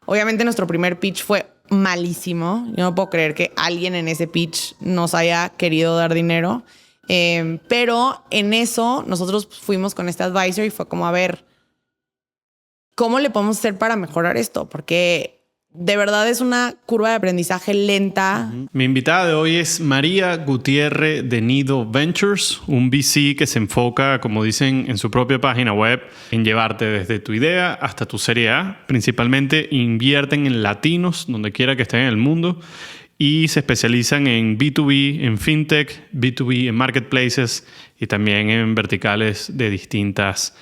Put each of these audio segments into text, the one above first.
Obviamente nuestro primer pitch fue malísimo. Yo no puedo creer que alguien en ese pitch nos haya querido dar dinero. Pero en eso nosotros fuimos con este advisor y fue como, a ver, ¿cómo le podemos hacer para mejorar esto? Porque de verdad es una curva de aprendizaje lenta. Mi invitada de hoy es María Gutiérrez de Nido Ventures, un VC que se enfoca, como dicen en su propia página web, en llevarte desde tu idea hasta tu serie A. Principalmente invierten en latinos, donde quiera que estén en el mundo, y se especializan en B2B, en fintech, B2B en marketplaces y también en verticales de distintas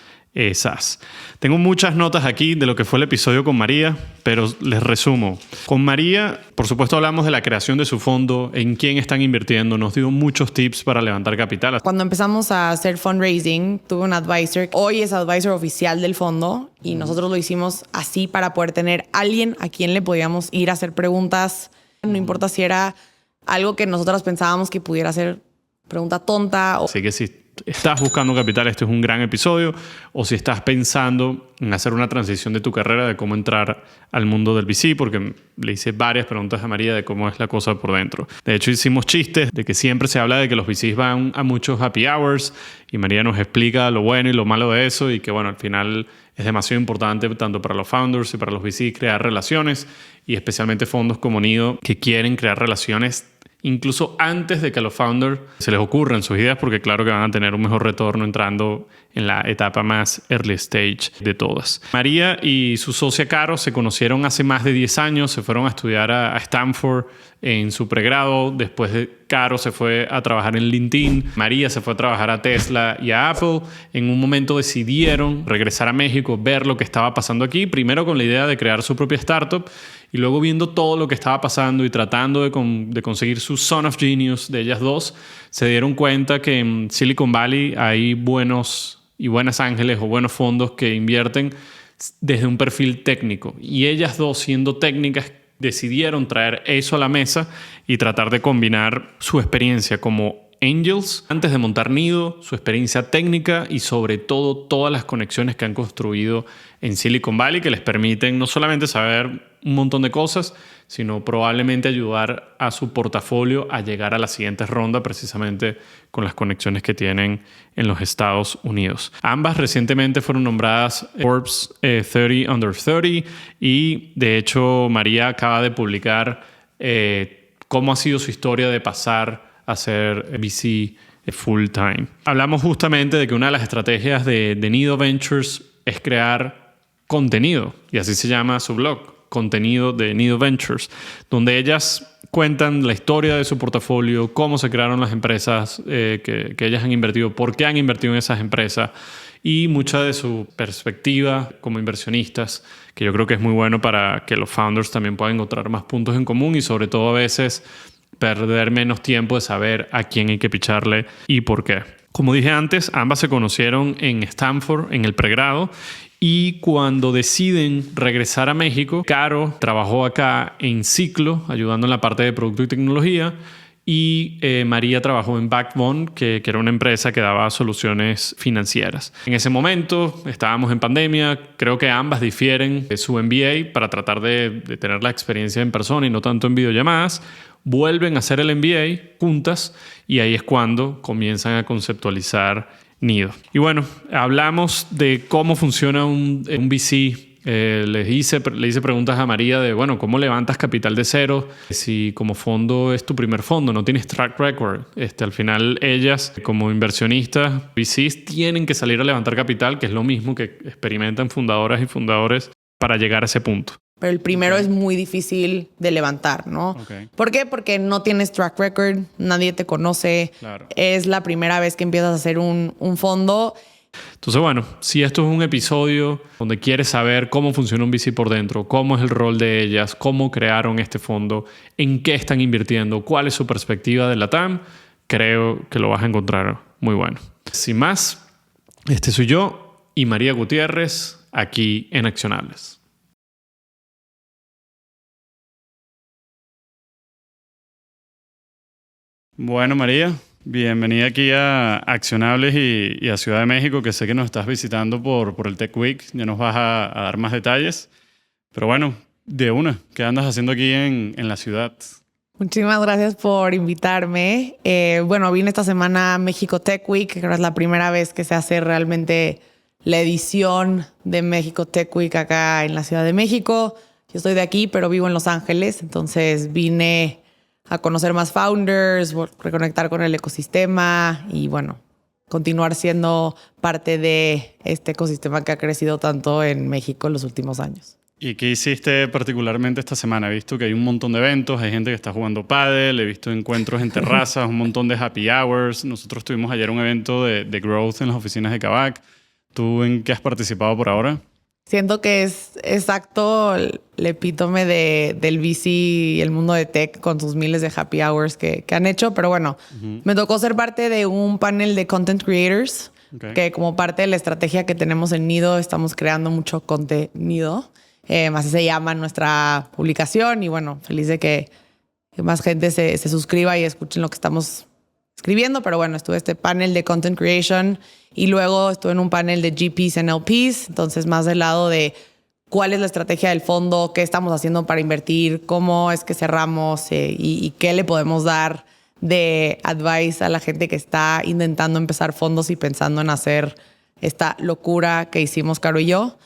SaaS. Tengo muchas notas aquí de lo que fue el episodio con María, pero les resumo. Con María, por supuesto, hablamos de la creación de su fondo, en quién están invirtiendo, nos dio muchos tips para levantar capital. Cuando empezamos a hacer fundraising, tuve un advisor. Hoy es advisor oficial del fondo y nosotros lo hicimos así para poder tener alguien a quien le podíamos ir a hacer preguntas. No importa si era algo que nosotros pensábamos que pudiera ser pregunta tonta. Así que si estás buscando capital, este es un gran episodio. O si estás pensando en hacer una transición de tu carrera, de cómo entrar al mundo del VC, porque le hice varias preguntas a María de cómo es la cosa por dentro. De hecho, hicimos chistes de que siempre se habla de que los VCs van a muchos happy hours y María nos explica lo bueno y lo malo de eso y que, bueno, al final es demasiado importante tanto para los founders y para los VCs crear relaciones y especialmente fondos como Nido que quieren crear relaciones incluso antes de que a los founders se les ocurran sus ideas, porque claro que van a tener un mejor retorno entrando en la etapa más early stage de todas. María y su socia Caro se conocieron hace más de 10 años, se fueron a estudiar a Stanford en su pregrado. Después de Caro se fue a trabajar en LinkedIn, María se fue a trabajar a Tesla y a Apple. En un momento decidieron regresar a México, ver lo que estaba pasando aquí, primero con la idea de crear su propia startup y luego viendo todo lo que estaba pasando y tratando de conseguir su Son of Genius de ellas dos, se dieron cuenta que en Silicon Valley hay buenos y buenas ángeles o buenos fondos que invierten desde un perfil técnico. Y ellas dos, siendo técnicas, decidieron traer eso a la mesa y tratar de combinar su experiencia como angels antes de montar Nido, su experiencia técnica y sobre todo todas las conexiones que han construido en Silicon Valley que les permiten no solamente saber un montón de cosas, sino probablemente ayudar a su portafolio a llegar a la siguiente ronda precisamente con las conexiones que tienen en los Estados Unidos. Ambas recientemente fueron nombradas Forbes 30 Under 30 y de hecho María acaba de publicar cómo ha sido su historia de pasar a ser VC full time. Hablamos justamente de que una de las estrategias de Nido Ventures es crear contenido y así se llama su blog, contenido de Nido Ventures, donde ellas cuentan la historia de su portafolio, cómo se crearon las empresas que ellas han invertido, por qué han invertido en esas empresas y mucha de su perspectiva como inversionistas, que yo creo que es muy bueno para que los founders también puedan encontrar más puntos en común y sobre todo a veces perder menos tiempo de saber a quién hay que picharle y por qué. Como dije antes, ambas se conocieron en Stanford en el pregrado y cuando deciden regresar a México, Caro trabajó acá en Ciclo, ayudando en la parte de producto y tecnología, y María trabajó en Backbone, que era una empresa que daba soluciones financieras. En ese momento estábamos en pandemia, creo que ambas difieren de su MBA para tratar de tener la experiencia en persona y no tanto en videollamadas. Vuelven a hacer el MBA juntas y ahí es cuando comienzan a conceptualizar Nido. Y bueno, hablamos de cómo funciona un VC. Le hice preguntas a María de, bueno, ¿cómo levantas capital de cero? Si como fondo es tu primer fondo, no tienes track record. Al final ellas, como inversionistas, VCs, tienen que salir a levantar capital, que es lo mismo que experimentan fundadoras y fundadores para llegar a ese punto. Pero el primero es muy difícil de levantar, ¿no? Okay. ¿Por qué? Porque no tienes track record, nadie te conoce. Claro. Es la primera vez que empiezas a hacer un fondo. Entonces, bueno, si esto es un episodio donde quieres saber cómo funciona un VC por dentro, cómo es el rol de ellas, cómo crearon este fondo, en qué están invirtiendo, cuál es su perspectiva de la TAM, creo que lo vas a encontrar muy bueno. Sin más, este soy yo y María Gutiérrez aquí en Accionables. Bueno, María, bienvenida aquí a Accionables y a Ciudad de México, que sé que nos estás visitando por el Tech Week. Ya nos vas a dar más detalles. Pero bueno, de una, ¿qué andas haciendo aquí en la ciudad? Muchísimas gracias por invitarme. Bueno, vine esta semana a México Tech Week, que creo es la primera vez que se hace realmente la edición de México Tech Week acá en la Ciudad de México. Yo estoy de aquí, pero vivo en Los Ángeles, entonces vine a conocer más founders, reconectar con el ecosistema y bueno, continuar siendo parte de este ecosistema que ha crecido tanto en México en los últimos años. ¿Y qué hiciste particularmente esta semana? He visto que hay un montón de eventos, hay gente que está jugando pádel, he visto encuentros en terrazas, un montón de happy hours. Nosotros tuvimos ayer un evento de growth en las oficinas de Kavak. ¿Tú en qué has participado por ahora? Siento que es exacto el epítome del VC y el mundo de tech con sus miles de happy hours que han hecho. Pero bueno, me tocó ser parte de un panel de content creators, que como parte de la estrategia que tenemos en Nido, estamos creando mucho contenido. Así se llama nuestra publicación y bueno, feliz de que más gente se suscriba y escuchen lo que estamos escribiendo. Pero bueno, estuve en este panel de content creation y luego estuve en un panel de GPs and LPs, entonces más del lado de cuál es la estrategia del fondo, qué estamos haciendo para invertir, cómo es que cerramos y qué le podemos dar de advice a la gente que está intentando empezar fondos y pensando en hacer esta locura que hicimos Caro y yo.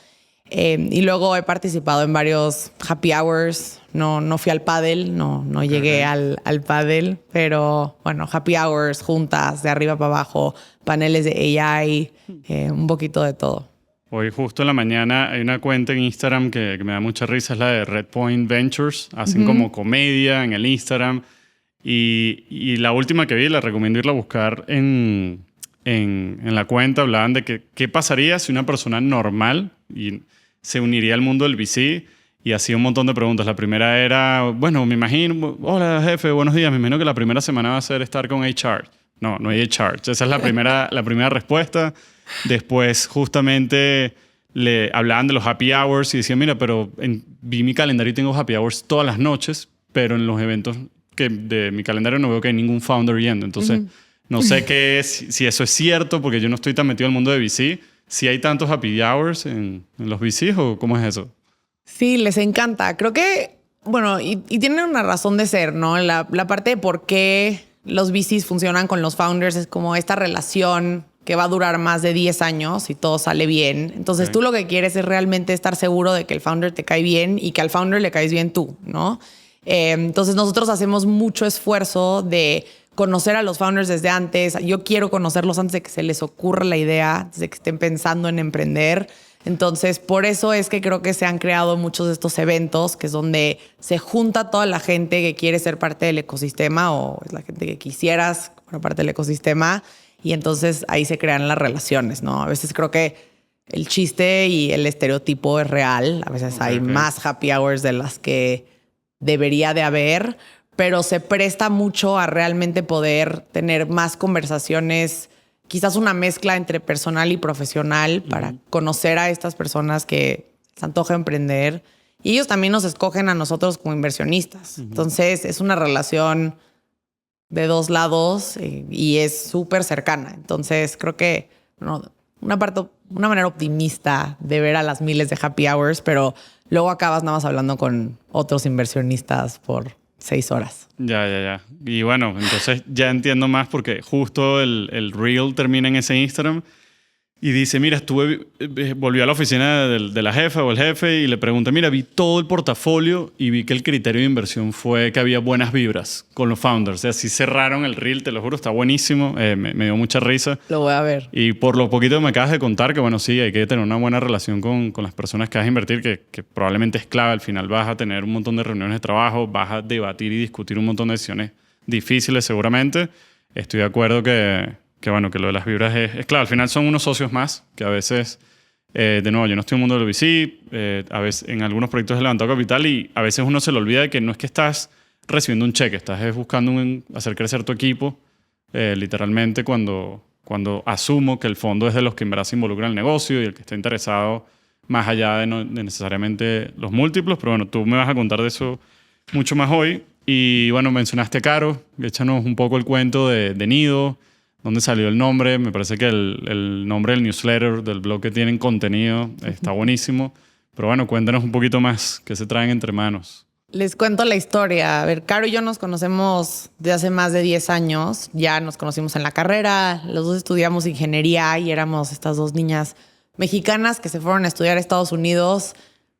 Y luego he participado en varios happy hours. No fui al pádel, no llegué al pádel, pero bueno, happy hours, juntas, de arriba para abajo, paneles de AI, un poquito de todo. Hoy justo en la mañana hay una cuenta en Instagram que me da mucha risa, es la de Red Point Ventures. Hacen como comedia en el Instagram. Y la última que vi, la recomiendo irla a buscar en la cuenta. Hablaban de qué pasaría si una persona normal se uniría al mundo del VC y hacía un montón de preguntas. La primera era, bueno, me imagino, hola jefe, buenos días, me imagino que la primera semana va a ser estar con HR. No hay HR. Esa es la primera respuesta. Después justamente le hablaban de los happy hours y decían, mira, pero vi mi calendario y tengo happy hours todas las noches, pero en los eventos de mi calendario no veo que hay ningún founder yendo. Entonces, no sé si eso es cierto, porque yo no estoy tan metido en el mundo de VC. ¿Si hay tantos happy hours en los VCs o cómo es eso? Sí, les encanta. Creo que, bueno, y tienen una razón de ser, ¿no? La parte de por qué los VCs funcionan con los founders es como esta relación que va a durar más de 10 años y todo sale bien. Entonces tú lo que quieres es realmente estar seguro de que el founder te cae bien y que al founder le caes bien tú, ¿no? Entonces nosotros hacemos mucho esfuerzo de conocer a los founders desde antes. Yo quiero conocerlos antes de que se les ocurra la idea, antes de que estén pensando en emprender. Entonces, por eso es que creo que se han creado muchos de estos eventos, que es donde se junta toda la gente que quiere ser parte del ecosistema o es la gente que quisieras formar parte del ecosistema. Y entonces ahí se crean las relaciones, ¿no? A veces creo que el chiste y el estereotipo es real. A veces hay más happy hours de las que debería de haber, pero se presta mucho a realmente poder tener más conversaciones, quizás una mezcla entre personal y profesional para conocer a estas personas que se antoja emprender. Y ellos también nos escogen a nosotros como inversionistas. Entonces es una relación de dos lados y es súper cercana. Entonces creo que una manera optimista de ver a las miles de happy hours, pero luego acabas nada más hablando con otros inversionistas por 6 horas. Ya. Y bueno, entonces ya entiendo más porque justo el reel termina en ese Instagram y dice, mira, volvió a la oficina de la jefa o el jefe y le pregunté, mira, vi todo el portafolio y vi que el criterio de inversión fue que había buenas vibras con los founders. O sea, sí cerraron el reel, te lo juro, está buenísimo. Me dio mucha risa. Lo voy a ver. Y por lo poquito que me acabas de contar, que bueno, sí, hay que tener una buena relación con las personas que vas a invertir, que probablemente es clave. Al final vas a tener un montón de reuniones de trabajo, vas a debatir y discutir un montón de decisiones difíciles seguramente. Estoy de acuerdo que bueno, que lo de las vibras es claro. Al final son unos socios más que a veces, de nuevo, yo no estoy en el mundo del VC, a veces en algunos proyectos he levantado capital y a veces uno se le olvida de que no es que estás recibiendo un cheque, estás buscando hacer crecer tu equipo, literalmente cuando asumo que el fondo es de los que en verdad se involucra en el negocio y el que está interesado más allá de necesariamente los múltiplos, pero bueno, tú me vas a contar de eso mucho más hoy. Y bueno, mencionaste a Caro, échanos un poco el cuento de Nido. ¿Dónde salió el nombre? Me parece que el nombre del newsletter, del blog que tienen contenido, está buenísimo. Pero bueno, cuéntanos un poquito más. ¿Qué se traen entre manos? Les cuento la historia. A ver, Caro y yo nos conocemos de hace más de 10 años. Ya nos conocimos en la carrera. Los dos estudiamos ingeniería y éramos estas dos niñas mexicanas que se fueron a estudiar a Estados Unidos.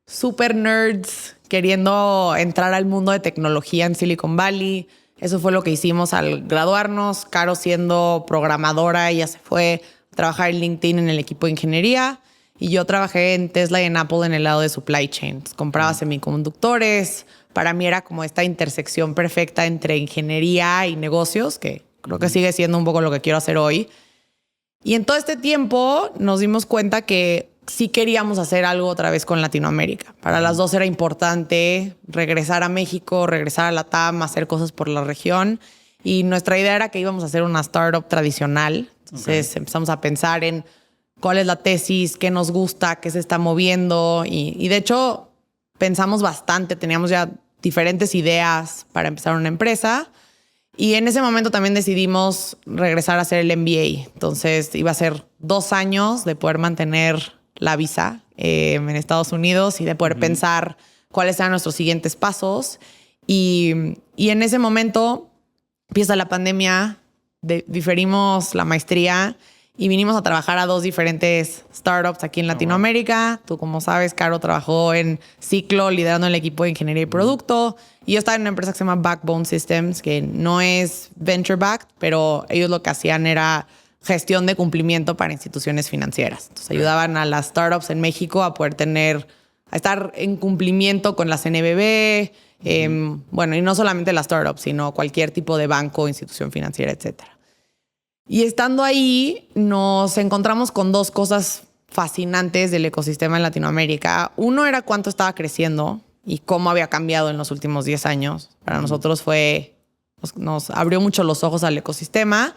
Super nerds, queriendo entrar al mundo de tecnología en Silicon Valley. Eso fue lo que hicimos al graduarnos. Caro siendo programadora, ella se fue a trabajar en LinkedIn en el equipo de ingeniería. Y yo trabajé en Tesla y en Apple en el lado de supply chain. Compraba semiconductores. Para mí era como esta intersección perfecta entre ingeniería y negocios, que creo que sigue siendo un poco lo que quiero hacer hoy. Y en todo este tiempo nos dimos cuenta que sí queríamos hacer algo otra vez con Latinoamérica. Para las dos era importante regresar a México, regresar a LATAM, hacer cosas por la región. Y nuestra idea era que íbamos a hacer una startup tradicional. Entonces empezamos a pensar en cuál es la tesis, qué nos gusta, qué se está moviendo. Y de hecho pensamos bastante, teníamos ya diferentes ideas para empezar una empresa. Y en ese momento también decidimos regresar a hacer el MBA. Entonces iba a ser 2 años de poder mantener la visa en Estados Unidos y de poder pensar cuáles eran nuestros siguientes pasos. Y en ese momento empieza la pandemia, diferimos la maestría y vinimos a trabajar a 2 diferentes startups aquí en Latinoamérica. Tú, como sabes, Caro trabajó en Ciclo liderando el equipo de ingeniería y producto. Y yo estaba en una empresa que se llama Backbone Systems, que no es venture-backed, pero ellos lo que hacían era gestión de cumplimiento para instituciones financieras. Entonces ayudaban a las startups en México a poder a estar en cumplimiento con la CNBV. Bueno, y no solamente las startups, sino cualquier tipo de banco, institución financiera, etcétera. Y estando ahí, nos encontramos con 2 cosas fascinantes del ecosistema en Latinoamérica. Uno era cuánto estaba creciendo y cómo había cambiado en los últimos 10 años. Para nosotros nos abrió mucho los ojos al ecosistema,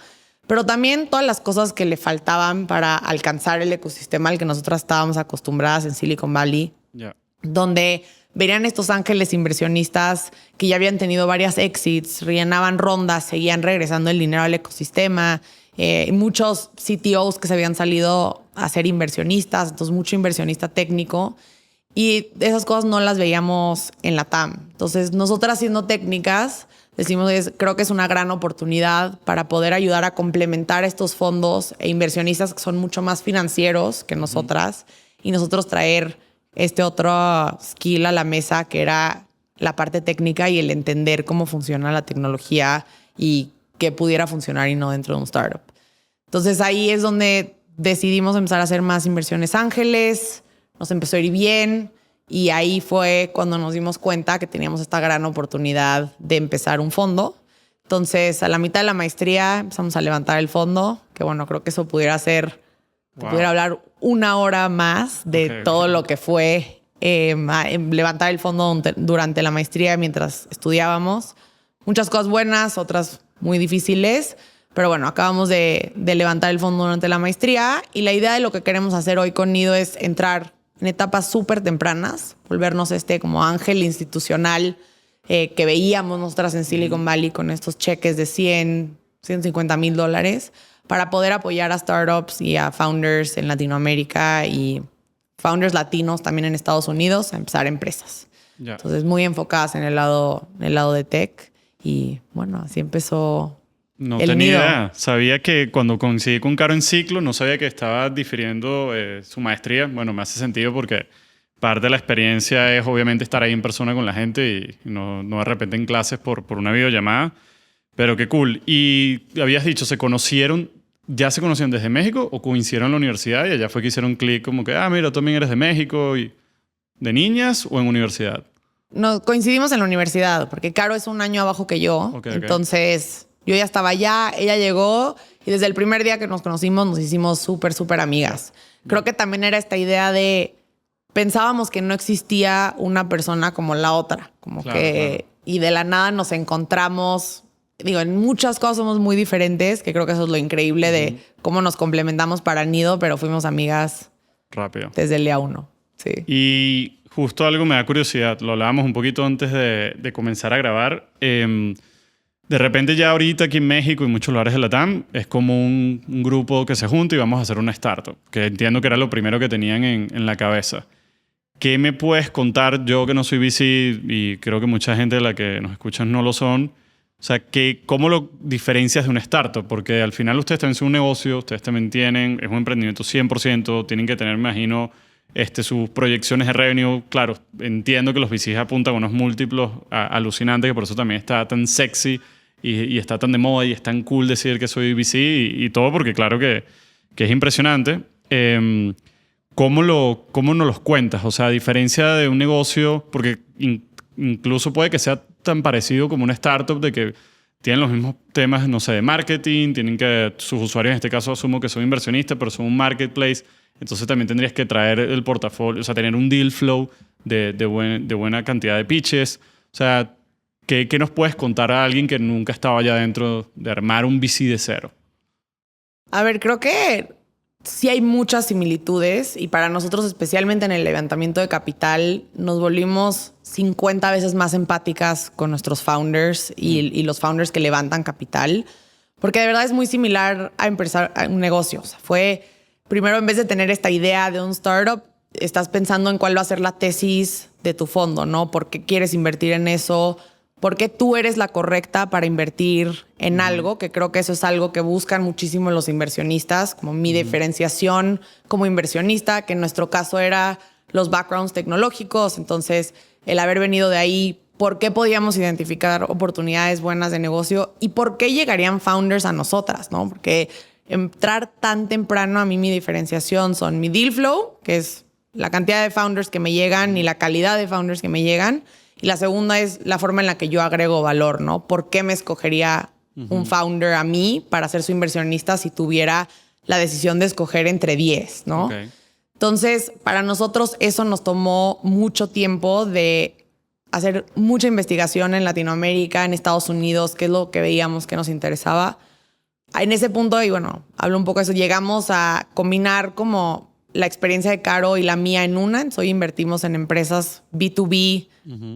pero también todas las cosas que le faltaban para alcanzar el ecosistema al que nosotras estábamos acostumbradas en Silicon Valley, donde venían estos ángeles inversionistas que ya habían tenido varias exits, rellenaban rondas, seguían regresando el dinero al ecosistema. Muchos CTOs que se habían salido a ser inversionistas, entonces mucho inversionista técnico. Y esas cosas no las veíamos en la TAM. Entonces, nosotras siendo técnicas, decimos, creo que es una gran oportunidad para poder ayudar a complementar estos fondos e inversionistas que son mucho más financieros que nosotras y nosotros traer este otro skill a la mesa que era la parte técnica y el entender cómo funciona la tecnología y que pudiera funcionar y no dentro de un startup. Entonces ahí es donde decidimos empezar a hacer más inversiones ángeles, nos empezó a ir bien y ahí fue cuando nos dimos cuenta que teníamos esta gran oportunidad de empezar un fondo. Entonces a la mitad de la maestría empezamos a levantar el fondo, que bueno, creo que eso pudiera ser, pudiera hablar 1 hora más de todo lo que fue levantar el fondo durante la maestría mientras estudiábamos. Muchas cosas buenas, otras muy difíciles, pero bueno, acabamos de levantar el fondo durante la maestría y la idea de lo que queremos hacer hoy con Nido es entrar en etapas súper tempranas, volvernos como ángel institucional que veíamos nosotras en Silicon Valley con estos cheques de $150,000 para poder apoyar a startups y a founders en Latinoamérica y founders latinos también en Estados Unidos a empezar empresas. Entonces, muy enfocadas en el lado de tech. Y bueno, así empezó. No tenía idea. Sabía que cuando coincidí con Caro en Ciclo, no sabía que estaba difiriendo su maestría. Bueno, me hace sentido porque parte de la experiencia es obviamente estar ahí en persona con la gente y no de repente en clases por una videollamada. Pero qué cool. Y habías dicho, ¿ya se conocían desde México o coincidieron en la universidad y allá fue que hicieron clic como que, mira, tú también eres de México? Y ¿de niñas o en universidad? Nos coincidimos en la universidad, porque Caro es 1 año abajo que yo. Entonces, yo ya estaba allá, ella llegó y desde el primer día que nos conocimos nos hicimos súper, súper amigas. Creo que también era esta idea de... Pensábamos que no existía una persona como la otra. Y de la nada nos encontramos... en muchas cosas somos muy diferentes, que creo que eso es lo increíble de cómo nos complementamos para Nido, pero fuimos amigas rápido desde el día 1. Sí. Y... justo algo me da curiosidad, lo hablábamos un poquito antes de comenzar a grabar. De repente ya ahorita aquí en México y muchos lugares de LATAM es como un grupo que se junta y vamos a hacer una startup, que entiendo que era lo primero que tenían en la cabeza. ¿qué me puedes contar? Yo que no soy VC y creo que mucha gente de la que nos escuchan no lo son. O sea, ¿cómo lo diferencias de una startup? Porque al final ustedes también son un negocio, ustedes también es un emprendimiento 100%, tienen que tener, me imagino, sus proyecciones de revenue. Claro, entiendo que los VCs apuntan a unos múltiplos alucinantes, que por eso también está tan sexy y está tan de moda y es tan cool decir que soy VC y todo, porque claro que es impresionante. ¿Cómo nos los cuentas? O sea, a diferencia de un negocio, porque incluso puede que sea tan parecido como una startup de que tienen los mismos temas, no sé, de marketing, tienen que, sus usuarios en este caso asumo que son inversionistas, pero son un marketplace, entonces también tendrías que traer el portafolio, o sea, tener un deal flow de buena cantidad de pitches. O sea, ¿qué nos puedes contar a alguien que nunca estaba allá dentro de armar un VC de cero? A ver, creo que sí hay muchas similitudes y para nosotros, especialmente en el levantamiento de capital, nos volvimos 50 veces más empáticas con nuestros founders y los founders que levantan capital, porque de verdad es muy similar a empezar un negocio. O sea, primero, en vez de tener esta idea de un startup, estás pensando en cuál va a ser la tesis de tu fondo, ¿no? ¿Por qué quieres invertir en eso? ¿Por qué tú eres la correcta para invertir en algo? Que creo que eso es algo que buscan muchísimo los inversionistas, como mi diferenciación como inversionista, que en nuestro caso era los backgrounds tecnológicos. Entonces, el haber venido de ahí, ¿por qué podíamos identificar oportunidades buenas de negocio? ¿Y por qué llegarían founders a nosotras, no? Porque entrar tan temprano, a mí mi diferenciación son mi deal flow, que es la cantidad de founders que me llegan y la calidad de founders que me llegan. Y la segunda es la forma en la que yo agrego valor, ¿no? ¿Por qué me escogería un founder a mí para ser su inversionista si tuviera la decisión de escoger entre 10, ¿no? Okay. Entonces, para nosotros eso nos tomó mucho tiempo de hacer mucha investigación en Latinoamérica, en Estados Unidos, qué es lo que veíamos que nos interesaba. En ese punto, y bueno, hablo un poco de eso, llegamos a combinar como la experiencia de Caro y la mía en una. Entonces, hoy invertimos en empresas B2B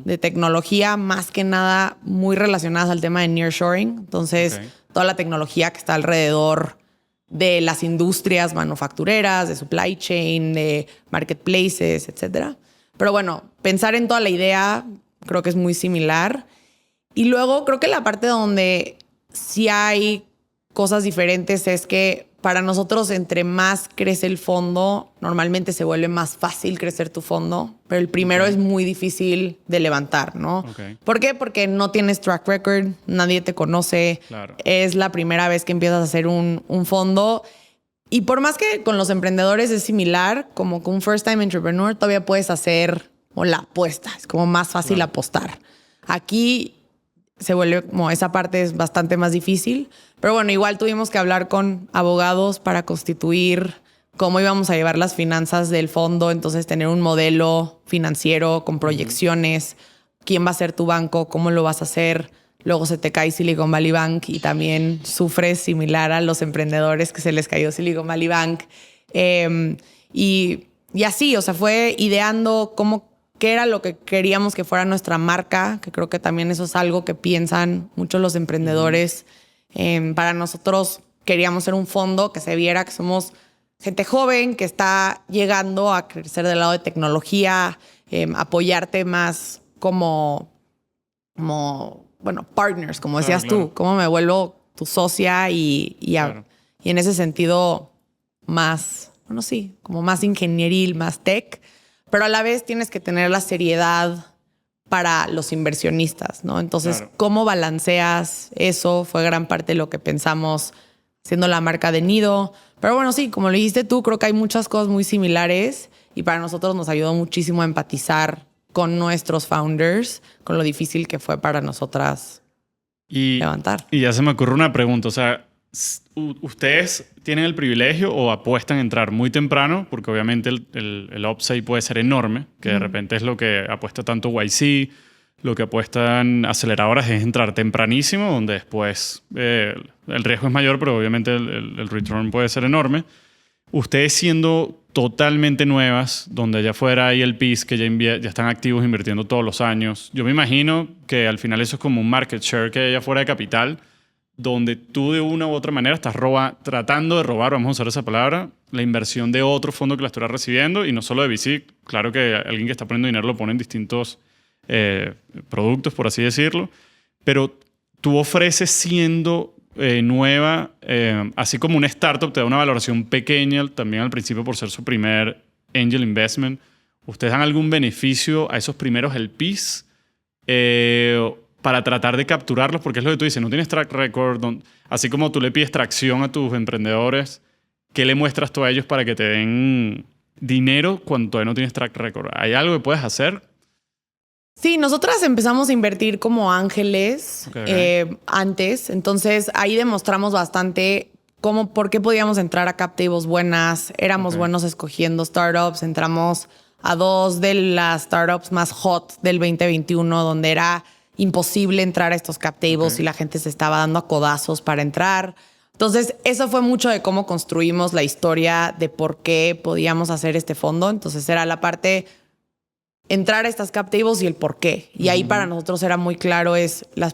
de tecnología, más que nada muy relacionadas al tema de nearshoring. Entonces, toda la tecnología que está alrededor de las industrias manufactureras, de supply chain, de marketplaces, etc. Pero bueno, pensar en toda la idea creo que es muy similar. Y luego creo que la parte donde sí hay cosas diferentes es que para nosotros, entre más crece el fondo, normalmente se vuelve más fácil crecer tu fondo, pero el primero es muy difícil de levantar, ¿no? ¿Por qué? Porque no tienes track record, nadie te conoce, es la primera vez que empiezas a hacer un fondo. Y por más que con los emprendedores es similar, como con un first time entrepreneur todavía puedes hacer la apuesta, es como más fácil apostar. Aquí se vuelve como esa parte es bastante más difícil. Pero bueno, igual tuvimos que hablar con abogados para constituir cómo íbamos a llevar las finanzas del fondo. Entonces, tener un modelo financiero con proyecciones, quién va a ser tu banco, cómo lo vas a hacer. Luego se te cae Silicon Valley Bank y también sufres similar a los emprendedores que se les cayó Silicon Valley Bank. Y así, o sea, fue ideando qué era lo que queríamos que fuera nuestra marca, que creo que también eso es algo que piensan muchos los emprendedores. Para nosotros queríamos ser un fondo que se viera que somos gente joven que está llegando a crecer del lado de tecnología, apoyarte más como partners, como decías tú, cómo me vuelvo tu socia y en ese sentido más, como más ingenieril, más tech. Pero a la vez tienes que tener la seriedad para los inversionistas, ¿no? Entonces, ¿cómo balanceas eso? Fue gran parte de lo que pensamos siendo la marca de Nido. Pero bueno, sí, como lo dijiste tú, creo que hay muchas cosas muy similares y para nosotros nos ayudó muchísimo a empatizar con nuestros founders, con lo difícil que fue para nosotras levantar. Y ya se me ocurre una pregunta, o sea, ¿ustedes tienen el privilegio o apuestan a entrar muy temprano? Porque obviamente el upside puede ser enorme, que de repente es lo que apuesta tanto YC, lo que apuestan aceleradoras es entrar tempranísimo, donde después el riesgo es mayor, pero obviamente el return puede ser enorme. Ustedes siendo totalmente nuevas, donde allá afuera hay el PIS que ya están activos invirtiendo todos los años, yo me imagino que al final eso es como un market share que hay allá afuera de capital, donde tú de una u otra manera estás tratando de robar, vamos a usar esa palabra, la inversión de otro fondo que la estuviera recibiendo y no solo de VC. Claro que alguien que está poniendo dinero lo pone en distintos productos, por así decirlo. Pero tú ofreces siendo nueva, así como una startup te da una valoración pequeña también al principio por ser su primer angel investment. ¿Ustedes dan algún beneficio a esos primeros LPs para tratar de capturarlos? Porque es lo que tú dices, no tienes track record. Así como tú le pides tracción a tus emprendedores, ¿qué le muestras tú a ellos para que te den dinero cuando todavía no tienes track record? ¿Hay algo que puedes hacer? Sí, nosotras empezamos a invertir como ángeles antes. Entonces, ahí demostramos bastante por qué podíamos entrar a cap tables buenas. Éramos buenos escogiendo startups. Entramos a 2 de las startups más hot del 2021, donde era imposible entrar a estos cap tables y la gente se estaba dando a codazos para entrar. Entonces, eso fue mucho de cómo construimos la historia de por qué podíamos hacer este fondo. Entonces, era la parte entrar a estas cap tables y el por qué. Y ahí para nosotros era muy claro es la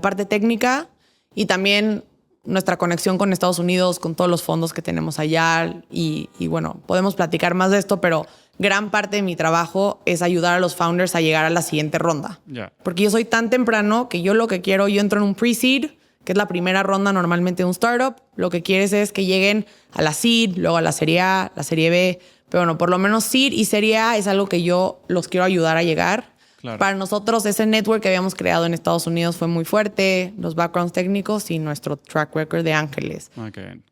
parte técnica y también nuestra conexión con Estados Unidos, con todos los fondos que tenemos allá. Y bueno, podemos platicar más de esto, pero gran parte de mi trabajo es ayudar a los founders a llegar a la siguiente ronda. Porque yo soy tan temprano que yo entro en un pre-seed, que es la primera ronda normalmente de un startup. Lo que quieres es que lleguen a la seed, luego a la serie A, la serie B. Pero bueno, por lo menos seed y serie A es algo que yo los quiero ayudar a llegar. Claro. Para nosotros ese network que habíamos creado en Estados Unidos fue muy fuerte, los backgrounds técnicos y nuestro track record de ángeles.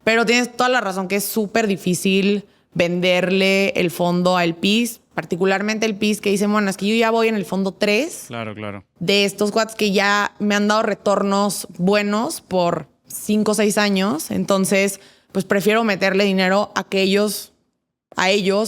Pero tienes toda la razón que es súper difícil venderle el fondo al PIS, particularmente el PIS que dicen, bueno, es que yo ya voy en el fondo 3. Claro. De estos quads que ya me han dado retornos buenos por 5 o 6 años. Entonces, pues prefiero meterle dinero a ellos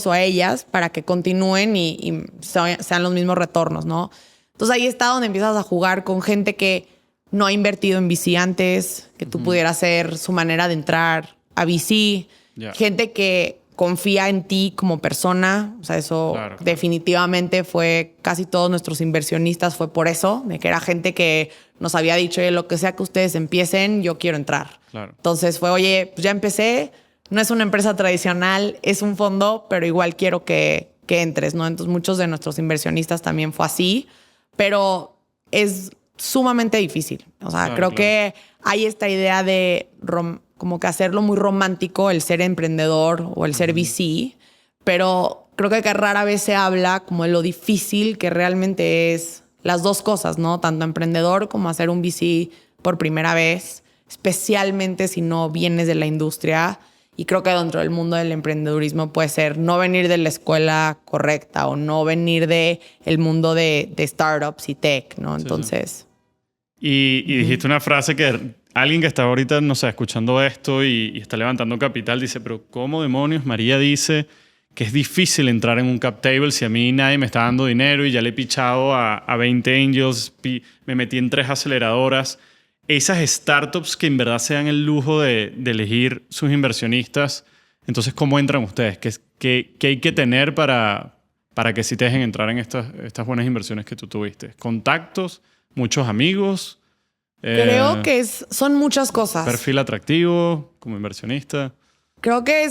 o a ellas para que continúen y sean los mismos retornos, ¿no? Entonces ahí está donde empiezas a jugar con gente que no ha invertido en VC antes, que tú pudieras ser su manera de entrar a VC. Gente que confía en ti como persona. O sea, eso definitivamente fue casi todos nuestros inversionistas fue por eso, de que era gente que nos había dicho, oye, lo que sea que ustedes empiecen, yo quiero entrar. Entonces fue, oye, pues ya empecé. No es una empresa tradicional, es un fondo, pero igual quiero que entres, ¿no? Entonces, muchos de nuestros inversionistas también fue así, pero es sumamente difícil. O sea, creo que hay esta idea de como que hacerlo muy romántico, el ser emprendedor o el ser VC, pero creo que rara vez se habla como de lo difícil que realmente es las dos cosas, ¿no? Tanto emprendedor como hacer un VC por primera vez, especialmente si no vienes de la industria. Y creo que dentro del mundo del emprendedurismo puede ser no venir de la escuela correcta o no venir del mundo de startups y tech, ¿no? Entonces... Y dijiste una frase que alguien que está ahorita, no sé, escuchando esto y está levantando capital dice, pero ¿cómo demonios María dice que es difícil entrar en un cap table si a mí nadie me está dando dinero y ya le he pichado a 20 angels, me metí en 3 aceleradoras? Esas startups que en verdad se dan el lujo de elegir sus inversionistas, entonces, ¿cómo entran ustedes? ¿Qué hay que tener para que sí te dejen entrar en estas buenas inversiones que tú tuviste? ¿Contactos? ¿Muchos amigos? Creo que son muchas cosas. ¿Perfil atractivo como inversionista? Creo que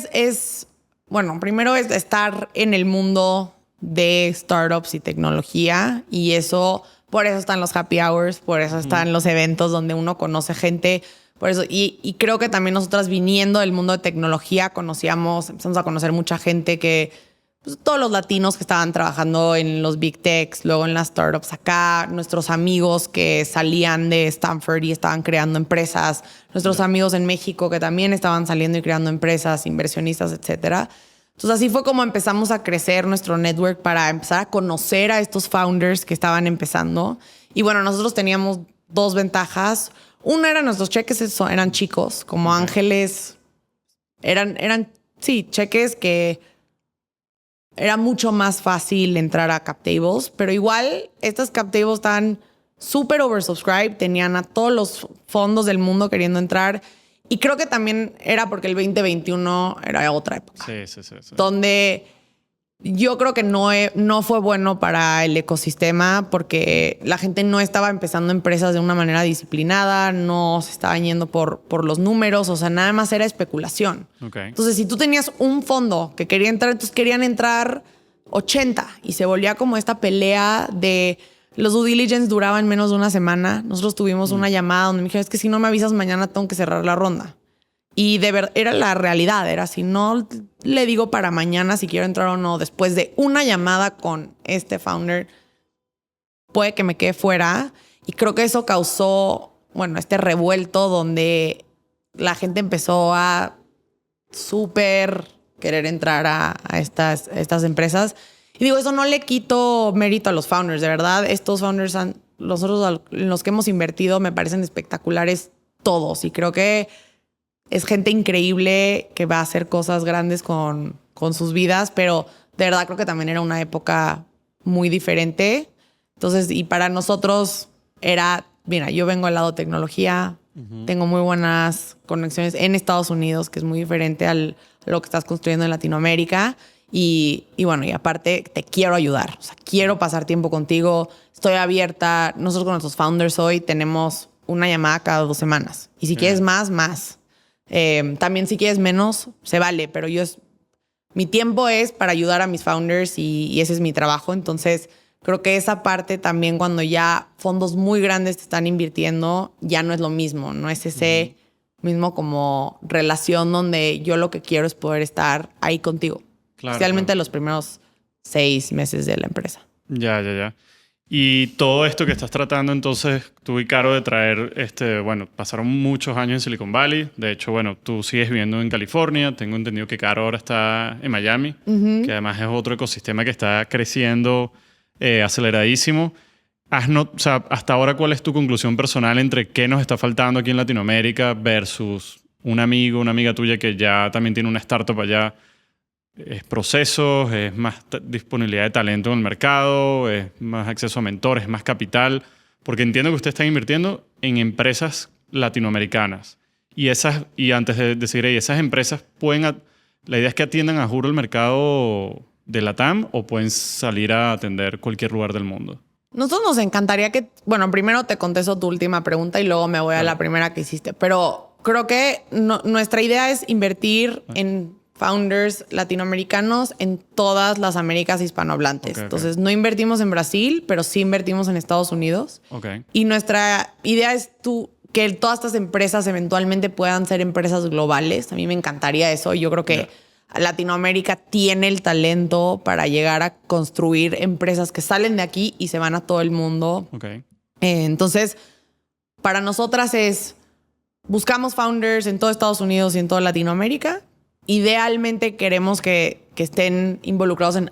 bueno, primero es estar en el mundo de startups y tecnología y eso... Por eso están los happy hours, por eso están los eventos donde uno conoce gente. Por eso, y creo que también nosotras viniendo del mundo de tecnología empezamos a conocer mucha gente que, pues, todos los latinos que estaban trabajando en los big techs, luego en las startups acá, nuestros amigos que salían de Stanford y estaban creando empresas, nuestros amigos en México que también estaban saliendo y creando empresas, inversionistas, etcétera. Entonces así fue como empezamos a crecer nuestro network para empezar a conocer a estos founders que estaban empezando. Y bueno, nosotros teníamos 2 ventajas. Una era nuestros cheques eran chicos, como ángeles. Eran cheques que era mucho más fácil entrar a cap tables, pero igual estas cap tables estaban súper oversubscribed, tenían a todos los fondos del mundo queriendo entrar. Y creo que también era porque el 2021 era otra época. Sí. Donde yo creo que no fue bueno para el ecosistema porque la gente no estaba empezando empresas de una manera disciplinada, no se estaban yendo por los números, o sea, nada más era especulación. Okay. Entonces, si tú tenías un fondo que quería entrar, entonces querían entrar 80 y se volvía como esta pelea de... Los due diligence duraban menos de una semana. Nosotros tuvimos una llamada donde me dijeron, es que si no me avisas mañana tengo que cerrar la ronda. Y de verdad, era la realidad. Era si no le digo para mañana si quiero entrar o no, después de una llamada con este founder, puede que me quede fuera. Y creo que eso causó, bueno, este revuelto donde la gente empezó a súper querer entrar a estas empresas. Y digo, eso no le quito mérito a los founders. De verdad, estos founders, nosotros en los que hemos invertido, me parecen espectaculares todos. Y creo que es gente increíble que va a hacer cosas grandes con sus vidas. Pero de verdad creo que también era una época muy diferente. Entonces, y para nosotros era, mira, yo vengo al lado de tecnología, tengo muy buenas conexiones en Estados Unidos, que es muy diferente a lo que estás construyendo en Latinoamérica. Y bueno, y aparte te quiero ayudar. O sea, quiero pasar tiempo contigo. Estoy abierta. Nosotros con nuestros founders hoy tenemos una llamada cada 2 semanas. Y si quieres más. También si quieres menos, se vale. Pero mi tiempo es para ayudar a mis founders y ese es mi trabajo. Entonces, creo que esa parte también cuando ya fondos muy grandes te están invirtiendo, ya no es lo mismo. No es ese mismo como relación donde yo lo que quiero es poder estar ahí contigo. Claro, especialmente los primeros 6 meses de la empresa. Ya. Y todo esto que estás tratando, entonces, tú y Caro de traer, bueno, pasaron muchos años en Silicon Valley. De hecho, bueno, tú sigues viviendo en California. Tengo entendido que Caro ahora está en Miami, que además es otro ecosistema que está creciendo aceleradísimo. O sea, hasta ahora, ¿cuál es tu conclusión personal entre qué nos está faltando aquí en Latinoamérica versus un amigo, una amiga tuya que ya también tiene una startup allá? ¿Es procesos? ¿Es más disponibilidad de talento en el mercado? ¿Es más acceso a mentores? ¿Es más capital? Porque entiendo que ustedes están invirtiendo en empresas latinoamericanas. Y antes de seguir ahí, ¿esas empresas la idea es que atiendan a juro el mercado de LATAM o pueden salir a atender cualquier lugar del mundo? Nosotros nos encantaría que... Bueno, primero te contesto tu última pregunta y luego me voy a la primera que hiciste. Pero creo que nuestra idea es invertir en founders latinoamericanos en todas las Américas hispanohablantes. Okay. Entonces, no invertimos en Brasil, pero sí invertimos en Estados Unidos. Okay. Y nuestra idea es que todas estas empresas eventualmente puedan ser empresas globales. A mí me encantaría eso. Yo creo que Latinoamérica tiene el talento para llegar a construir empresas que salen de aquí y se van a todo el mundo. Okay. Entonces, para nosotras buscamos founders en todo Estados Unidos y en toda Latinoamérica. Idealmente queremos que estén involucrados en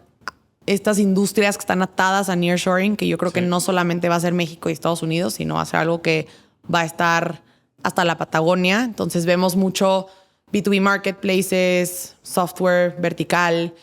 estas industrias que están atadas a nearshoring, que yo creo que no solamente va a ser México y Estados Unidos, sino va a ser algo que va a estar hasta la Patagonia. Entonces vemos mucho B2B marketplaces, software vertical,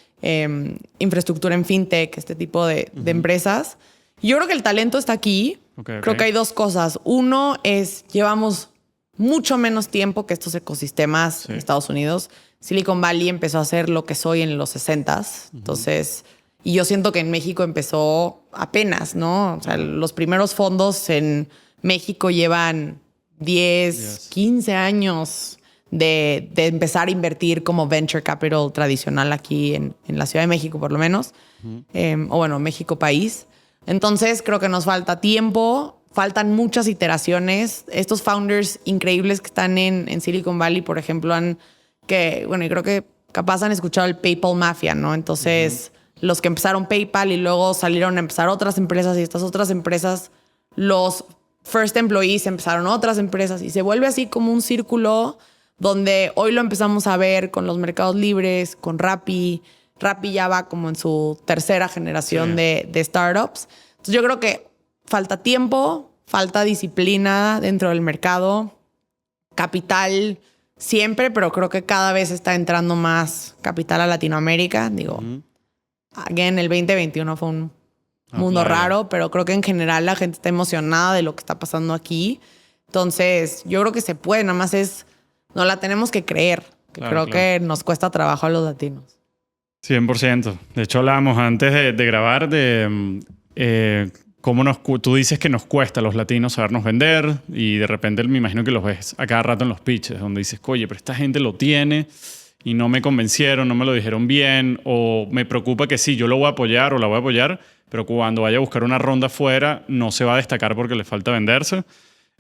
infraestructura en fintech, este tipo de empresas. Yo creo que el talento está aquí. Creo que hay 2 cosas. Uno es, llevamos mucho menos tiempo que estos ecosistemas en Estados Unidos. Silicon Valley empezó a ser lo que soy en los 60s. Entonces, y yo siento que en México empezó apenas, ¿no? O sea, los primeros fondos en México llevan 10, 15 años de empezar a invertir como venture capital tradicional aquí en la Ciudad de México, por lo menos. O bueno, México país. Entonces, creo que nos falta tiempo. Faltan muchas iteraciones. Estos founders increíbles que están en Silicon Valley, por ejemplo, y creo que capaz han escuchado el PayPal Mafia, ¿no? Entonces, los que empezaron PayPal y luego salieron a empezar otras empresas y estas otras empresas, los first employees empezaron otras empresas y se vuelve así como un círculo donde hoy lo empezamos a ver con los mercados libres, con Rappi. Rappi ya va como en su 3ª generación de startups. Entonces, yo creo que falta tiempo, falta disciplina dentro del mercado, capital siempre, pero creo que cada vez está entrando más capital a Latinoamérica. Digo, again, el 2021 fue un mundo raro, pero creo que en general la gente está emocionada de lo que está pasando aquí. Entonces, yo creo que se puede, nada más no la tenemos que creer. Creo que nos cuesta trabajo a los latinos. 100%. De hecho, hablábamos antes de grabar de cómo tú dices que nos cuesta a los latinos sabernos vender y de repente me imagino que los ves a cada rato en los pitches donde dices, oye, pero esta gente lo tiene y no me convencieron, no me lo dijeron bien o me preocupa que sí, yo lo voy a apoyar o la voy a apoyar, pero cuando vaya a buscar una ronda afuera no se va a destacar porque le falta venderse.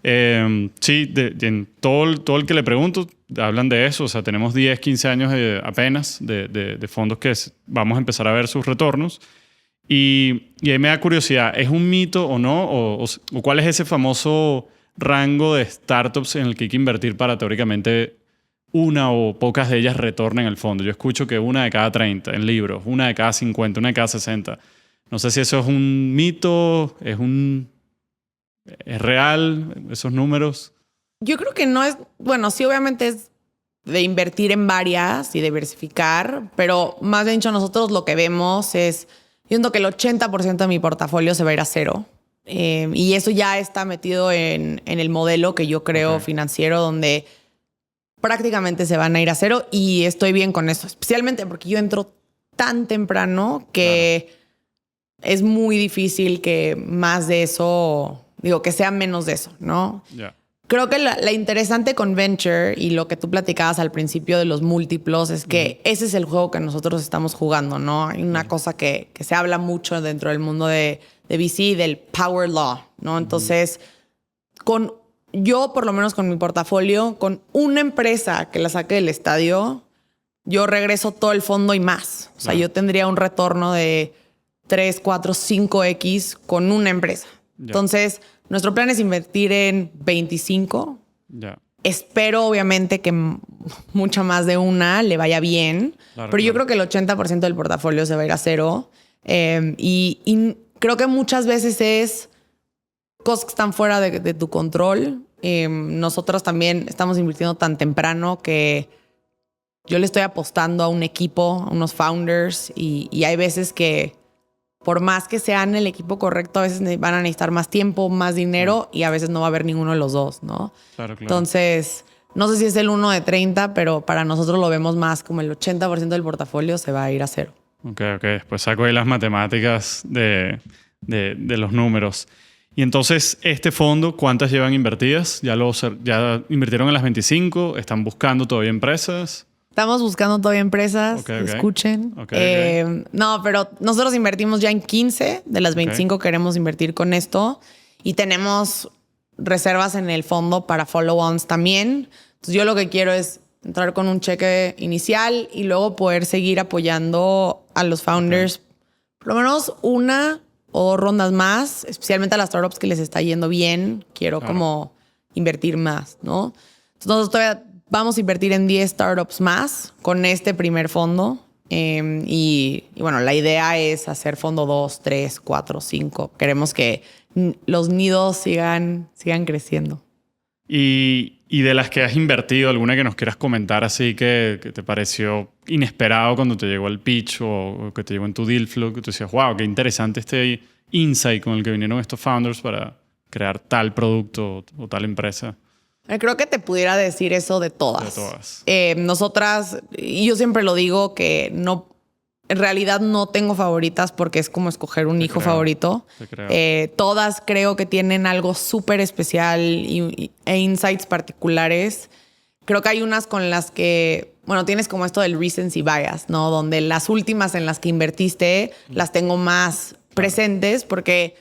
Sí, en todo el que le pregunto hablan de eso. O sea, tenemos 10, 15 años apenas de fondos que vamos a empezar a ver sus retornos. Y ahí me da curiosidad, ¿es un mito o no? ¿O cuál es ese famoso rango de startups en el que hay que invertir para teóricamente una o pocas de ellas retornen el fondo? Yo escucho que una de cada 30 en libros, una de cada 50, una de cada 60. No sé si eso es un mito, ¿es real esos números? Yo creo que no es, bueno, sí obviamente es de invertir en varias y diversificar, pero más bien dicho nosotros lo que vemos es, yo siento que el 80% de mi portafolio se va a ir a cero. Y eso ya está metido en el modelo que yo creo financiero, donde prácticamente se van a ir a cero y estoy bien con eso, especialmente porque yo entro tan temprano que es muy difícil que más de eso, digo, que sea menos de eso, ¿no? Yeah. Creo que la interesante con Venture y lo que tú platicabas al principio de los múltiplos es que ese es el juego que nosotros estamos jugando, ¿no? Hay una cosa que se habla mucho dentro del mundo de VC, del power law, ¿no? Entonces, yo por lo menos con mi portafolio, con una empresa que la saque del estadio, yo regreso todo el fondo y más. O sea, yo tendría un retorno de 3, 4, 5x con una empresa. Entonces, nuestro plan es invertir en 25. Espero, obviamente, que mucha más de una le vaya bien. Pero yo creo que el 80% del portafolio se va a ir a cero. Y creo que muchas veces es cosas que están fuera de tu control. Nosotros también estamos invirtiendo tan temprano que yo le estoy apostando a un equipo, a unos founders. Y hay veces que por más que sean el equipo correcto, a veces van a necesitar más tiempo, más dinero y a veces no va a haber ninguno de los dos, ¿no? Claro. Entonces, no sé si es el 1 de 30, pero para nosotros lo vemos más como el 80% del portafolio se va a ir a cero. Ok. Después saco ahí las matemáticas de los números. Y entonces, este fondo, ¿cuántas llevan invertidas? ¿Ya invirtieron en las 25? ¿Están buscando todavía empresas? Estamos buscando todavía empresas, escuchen. No, pero nosotros invertimos ya en 15 de las 25 queremos invertir con esto y tenemos reservas en el fondo para follow-ons también. Entonces yo lo que quiero es entrar con un cheque inicial y luego poder seguir apoyando a los founders por lo menos una o 2 rondas más, especialmente a las startups que les está yendo bien. Quiero como invertir más, ¿no? Entonces nosotros todavía vamos a invertir en 10 startups más con este primer fondo. Y bueno, la idea es hacer fondo 2, 3, 4, 5. Queremos que los nidos sigan creciendo. Y de las que has invertido, ¿alguna que nos quieras comentar así que te pareció inesperado cuando te llegó el pitch o que te llegó en tu deal flow? Que tú decías, wow, qué interesante este insight con el que vinieron estos founders para crear tal producto o tal empresa. Creo que te pudiera decir eso de todas. Nosotras, y yo siempre lo digo, que no, en realidad no tengo favoritas porque es como escoger un hijo favorito. Todas creo que tienen algo súper especial e insights particulares. Creo que hay unas con las que, bueno, tienes como esto del recency bias, ¿no? Donde las últimas en las que invertiste las tengo más presentes porque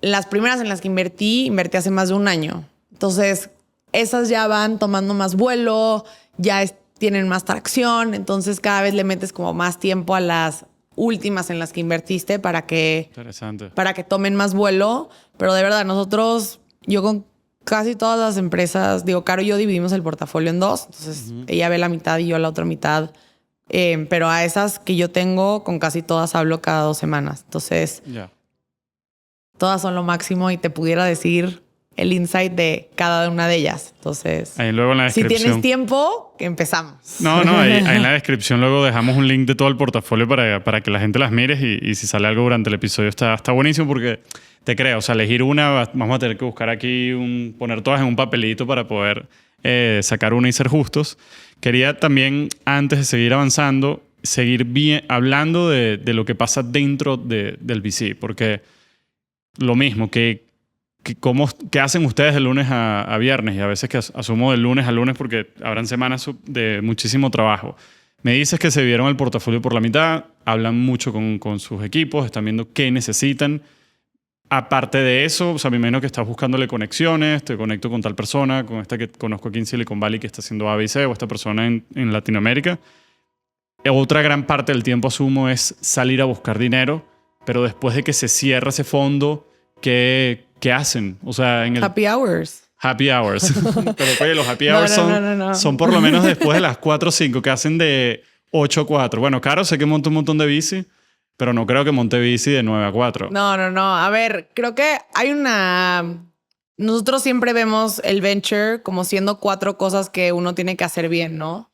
las primeras en las que invertí hace más de un año. Entonces, esas ya van tomando más vuelo, ya tienen más tracción, entonces cada vez le metes como más tiempo a las últimas en las que invertiste para que tomen más vuelo. Pero de verdad, yo con casi todas las empresas, Caro y yo dividimos el portafolio en 2, entonces ella ve la mitad y yo la otra mitad. Pero a esas que yo tengo, con casi todas hablo cada 2 semanas. Entonces, todas son lo máximo y te pudiera decir el insight de cada una de ellas. Entonces, ahí luego en la descripción, si tienes tiempo, empezamos. No, ahí en la descripción luego dejamos un link de todo el portafolio para que la gente las mire y si sale algo durante el episodio está buenísimo porque te creo, o sea, elegir una, vamos a tener que buscar aquí, poner todas en un papelito para poder sacar una y ser justos. Quería también, antes de seguir avanzando, seguir bien, hablando de lo que pasa dentro del VC, porque lo mismo, ¿qué hacen ustedes de lunes a viernes? Y a veces que asumo de lunes a lunes porque habrán semanas de muchísimo trabajo. Me dices que se vieron el portafolio por la mitad, hablan mucho con sus equipos, están viendo qué necesitan. Aparte de eso, o sea, me imagino que estás buscándole conexiones, te conecto con tal persona, con esta que conozco aquí en Silicon Valley que está haciendo ABC, o esta persona en Latinoamérica. Otra gran parte del tiempo, asumo, es salir a buscar dinero, pero después de que se cierra ese fondo, ¿qué hacen? O sea, en el... Happy hours. Happy hours. Pero oye, los happy hours No. son por lo menos después de las 4 o 5, que hacen de 8 a 4. Bueno, Caro, sé que monta un montón de bici, pero no creo que monte bici de 9 a 4. No. A ver, creo que hay una... Nosotros siempre vemos el venture como siendo 4 cosas que uno tiene que hacer bien, ¿no?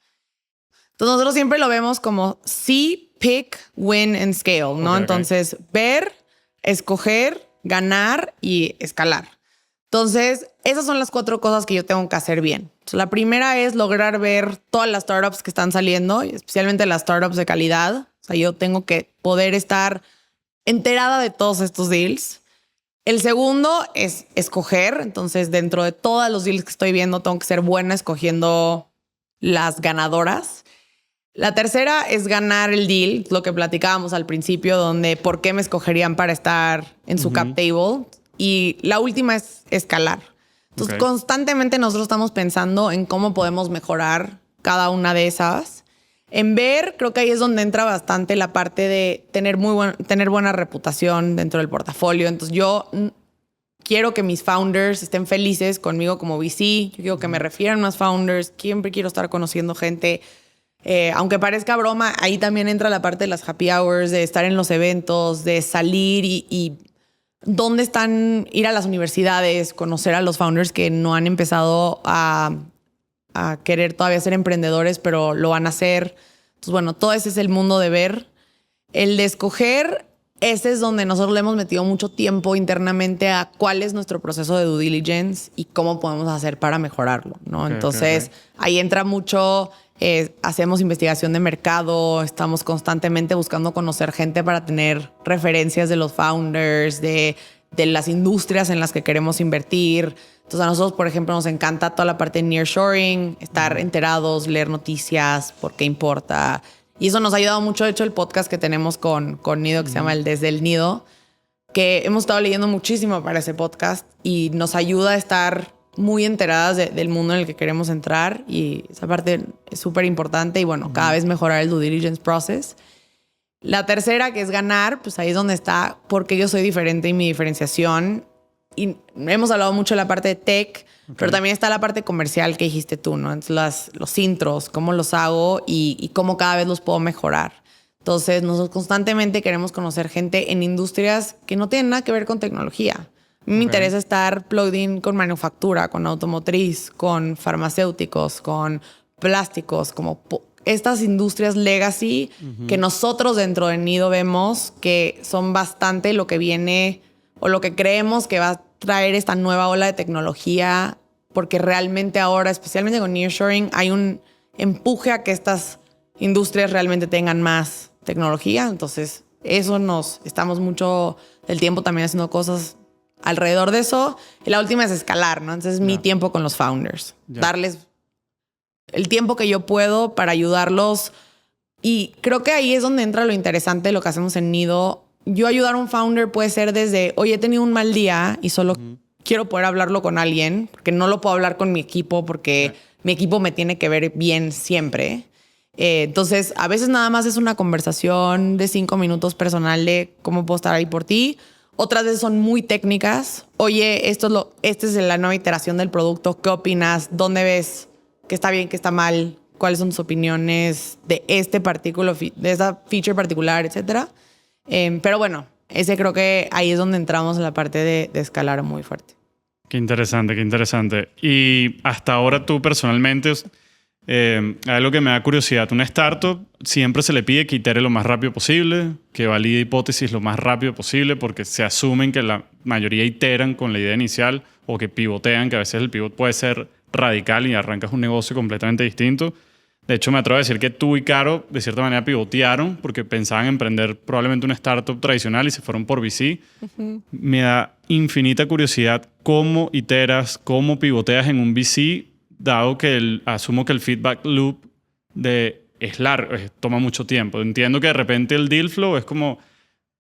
Entonces nosotros siempre lo vemos como see, pick, win and scale, ¿no? Okay. Entonces, ver, escoger, ganar y escalar. Entonces, esas son las 4 cosas que yo tengo que hacer bien. Entonces, la primera es lograr ver todas las startups que están saliendo, especialmente las startups de calidad. O sea, yo tengo que poder estar enterada de todos estos deals. El segundo es escoger. Entonces, dentro de todos los deals que estoy viendo, tengo que ser buena escogiendo las ganadoras. La tercera es ganar el deal, lo que platicábamos al principio, donde por qué me escogerían para estar en su cap table. Y la última es escalar. Entonces, constantemente nosotros estamos pensando en cómo podemos mejorar cada una de esas. En ver, creo que ahí es donde entra bastante la parte de tener buena reputación dentro del portafolio. Entonces, yo quiero que mis founders estén felices conmigo como VC. Yo quiero que me refieran más founders. Siempre quiero estar conociendo gente. Aunque parezca broma, ahí también entra la parte de las happy hours, de estar en los eventos, de salir y dónde están, ir a las universidades, conocer a los founders que no han empezado a querer todavía ser emprendedores, pero lo van a hacer. Entonces, bueno, todo ese es el mundo de ver. El de escoger, ese es donde nosotros le hemos metido mucho tiempo internamente a cuál es nuestro proceso de due diligence y cómo podemos hacer para mejorarlo, ¿no? Entonces, ahí entra mucho... hacemos investigación de mercado, estamos constantemente buscando conocer gente para tener referencias de los founders, de las industrias en las que queremos invertir. Entonces a nosotros, por ejemplo, nos encanta toda la parte de nearshoring, estar enterados, leer noticias, por qué importa. Y eso nos ha ayudado mucho. De hecho, el podcast que tenemos con Nido, que se llama el Desde el Nido, que hemos estado leyendo muchísimo para ese podcast y nos ayuda a estar muy enteradas del mundo en el que queremos entrar, y esa parte es súper importante y bueno, cada vez mejorar el due diligence process. La tercera, que es ganar, pues ahí es donde está porque yo soy diferente y mi diferenciación. Y hemos hablado mucho de la parte de tech, pero también está la parte comercial que dijiste tú, ¿no? Entonces, los intros, cómo los hago y cómo cada vez los puedo mejorar. Entonces, nosotros constantemente queremos conocer gente en industrias que no tienen nada que ver con tecnología. A mí me interesa estar plugged in con manufactura, con automotriz, con farmacéuticos, con plásticos, como estas industrias legacy que nosotros dentro de Nido vemos que son bastante lo que viene o lo que creemos que va a traer esta nueva ola de tecnología, porque realmente ahora, especialmente con nearshoring, hay un empuje a que estas industrias realmente tengan más tecnología. Entonces, eso estamos mucho del tiempo también haciendo cosas alrededor de eso. Y la última es escalar, ¿no? Entonces, mi tiempo con los founders. Darles el tiempo que yo puedo para ayudarlos. Y creo que ahí es donde entra lo interesante de lo que hacemos en Nido. Yo ayudar a un founder puede ser desde, oye, he tenido un mal día y solo quiero poder hablarlo con alguien, porque no lo puedo hablar con mi equipo, porque mi equipo me tiene que ver bien siempre. Entonces, a veces nada más es una conversación de 5 minutos personal de cómo puedo estar ahí por ti. Otras veces son muy técnicas. Oye, esta es la nueva iteración del producto. ¿Qué opinas? ¿Dónde ves que está bien, que está mal? ¿Cuáles son tus opiniones de de esa feature particular, etcétera? Pero bueno, ese creo que ahí es donde entramos en la parte de escalar muy fuerte. Qué interesante, qué interesante. Y hasta ahora tú personalmente, hay algo que me da curiosidad. Una startup siempre se le pide que itere lo más rápido posible, que valide hipótesis lo más rápido posible, porque se asumen que la mayoría iteran con la idea inicial o que pivotean, que a veces el pivot puede ser radical y arrancas un negocio completamente distinto. De hecho, me atrevo a decir que tú y Caro, de cierta manera, pivotearon porque pensaban emprender probablemente una startup tradicional y se fueron por VC. Me da infinita curiosidad cómo iteras, cómo pivoteas en un VC, dado que asumo que el feedback loop es largo, toma mucho tiempo. Entiendo que de repente el deal flow es como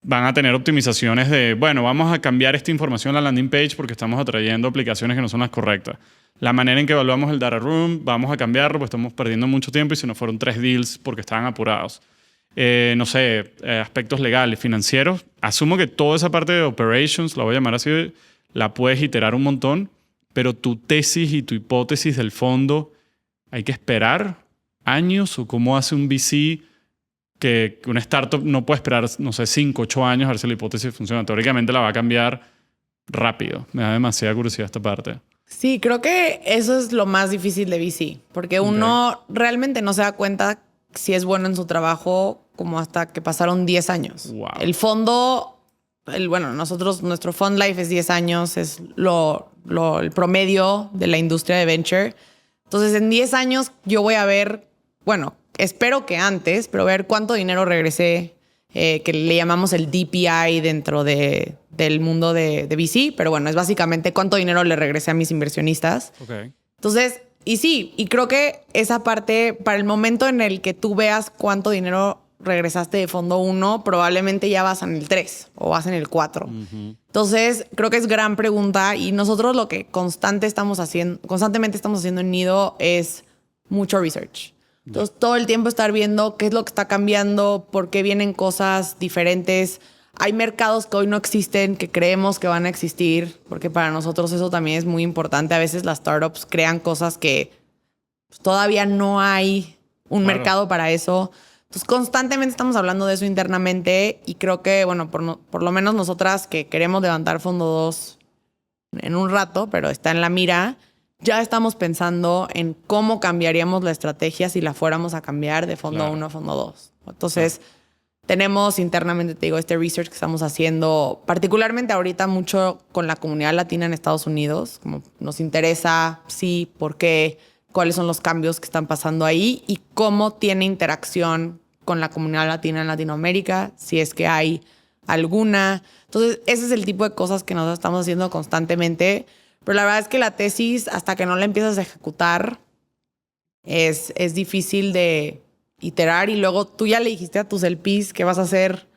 van a tener optimizaciones de, bueno, vamos a cambiar esta información a la landing page porque estamos atrayendo aplicaciones que no son las correctas. La manera en que evaluamos el data room, vamos a cambiarlo, pues estamos perdiendo mucho tiempo y se nos fueron 3 deals porque estaban apurados. No sé, aspectos legales, financieros. Asumo que toda esa parte de operations, la voy a llamar así, la puedes iterar un montón, pero tu tesis y tu hipótesis del fondo, ¿hay que esperar años? ¿O cómo hace un VC que una startup no puede esperar, no sé, 5, 8 años a ver si la hipótesis funciona? Teóricamente la va a cambiar rápido. Me da demasiada curiosidad esta parte. Sí, creo que eso es lo más difícil de VC, porque uno realmente no se da cuenta si es bueno en su trabajo como hasta que pasaron 10 años. Wow. El fondo, nuestro fund life es 10 años, es el promedio de la industria de venture. Entonces, en 10 años yo voy a ver, bueno, espero que antes, pero ver cuánto dinero regresé, que le llamamos el DPI dentro del mundo de VC, pero bueno, es básicamente cuánto dinero le regresé a mis inversionistas. Okay. Entonces, y creo que esa parte, para el momento en el que tú veas cuánto dinero regresaste de fondo 1, probablemente ya vas en el 3 o vas en el 4. Entonces, creo que es gran pregunta y nosotros lo que constantemente estamos haciendo en Nido es mucho research. Entonces, todo el tiempo estar viendo qué es lo que está cambiando, por qué vienen cosas diferentes. Hay mercados que hoy no existen, que creemos que van a existir, porque para nosotros eso también es muy importante. A veces las startups crean cosas que todavía no hay un mercado para eso. Entonces, constantemente estamos hablando de eso internamente y creo que, bueno, por lo menos nosotras que queremos levantar Fondo 2 en un rato, pero está en la mira, ya estamos pensando en cómo cambiaríamos la estrategia si la fuéramos a cambiar de Fondo 1 a Fondo 2. Entonces, tenemos internamente, te digo, este research que estamos haciendo, particularmente ahorita mucho con la comunidad latina en Estados Unidos, como nos interesa, sí, por qué, cuáles son los cambios que están pasando ahí y cómo tiene interacción con la comunidad latina en Latinoamérica, si es que hay alguna. Entonces, ese es el tipo de cosas que nosotros estamos haciendo constantemente. Pero la verdad es que la tesis, hasta que no la empiezas a ejecutar, es difícil de iterar. Y luego tú ya le dijiste a tus LPs que vas a hacer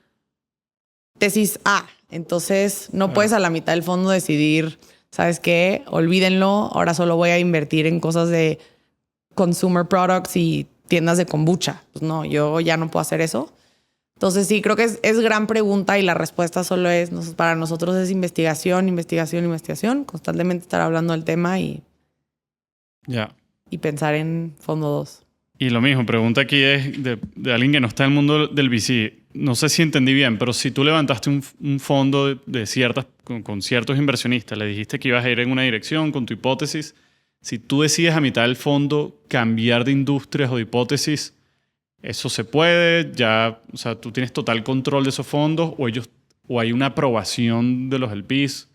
tesis A. Entonces, no puedes a la mitad del fondo decidir, ¿sabes qué? Olvídenlo, ahora solo voy a invertir en cosas de consumer products y tiendas de kombucha. Pues no, yo ya no puedo hacer eso. Entonces sí, creo que es gran pregunta y la respuesta solo es, para nosotros es investigación, constantemente estar hablando del tema y pensar en Fondo 2. Y lo mismo, pregunta aquí es de alguien que no está en el mundo del VC. No sé si entendí bien, pero si tú levantaste un fondo con ciertos inversionistas, le dijiste que ibas a ir en una dirección con tu hipótesis, si tú decides a mitad del fondo cambiar de industrias o de hipótesis, ¿eso se puede? Ya, o sea, ¿tú tienes total control de esos fondos o hay una aprobación de los LPs?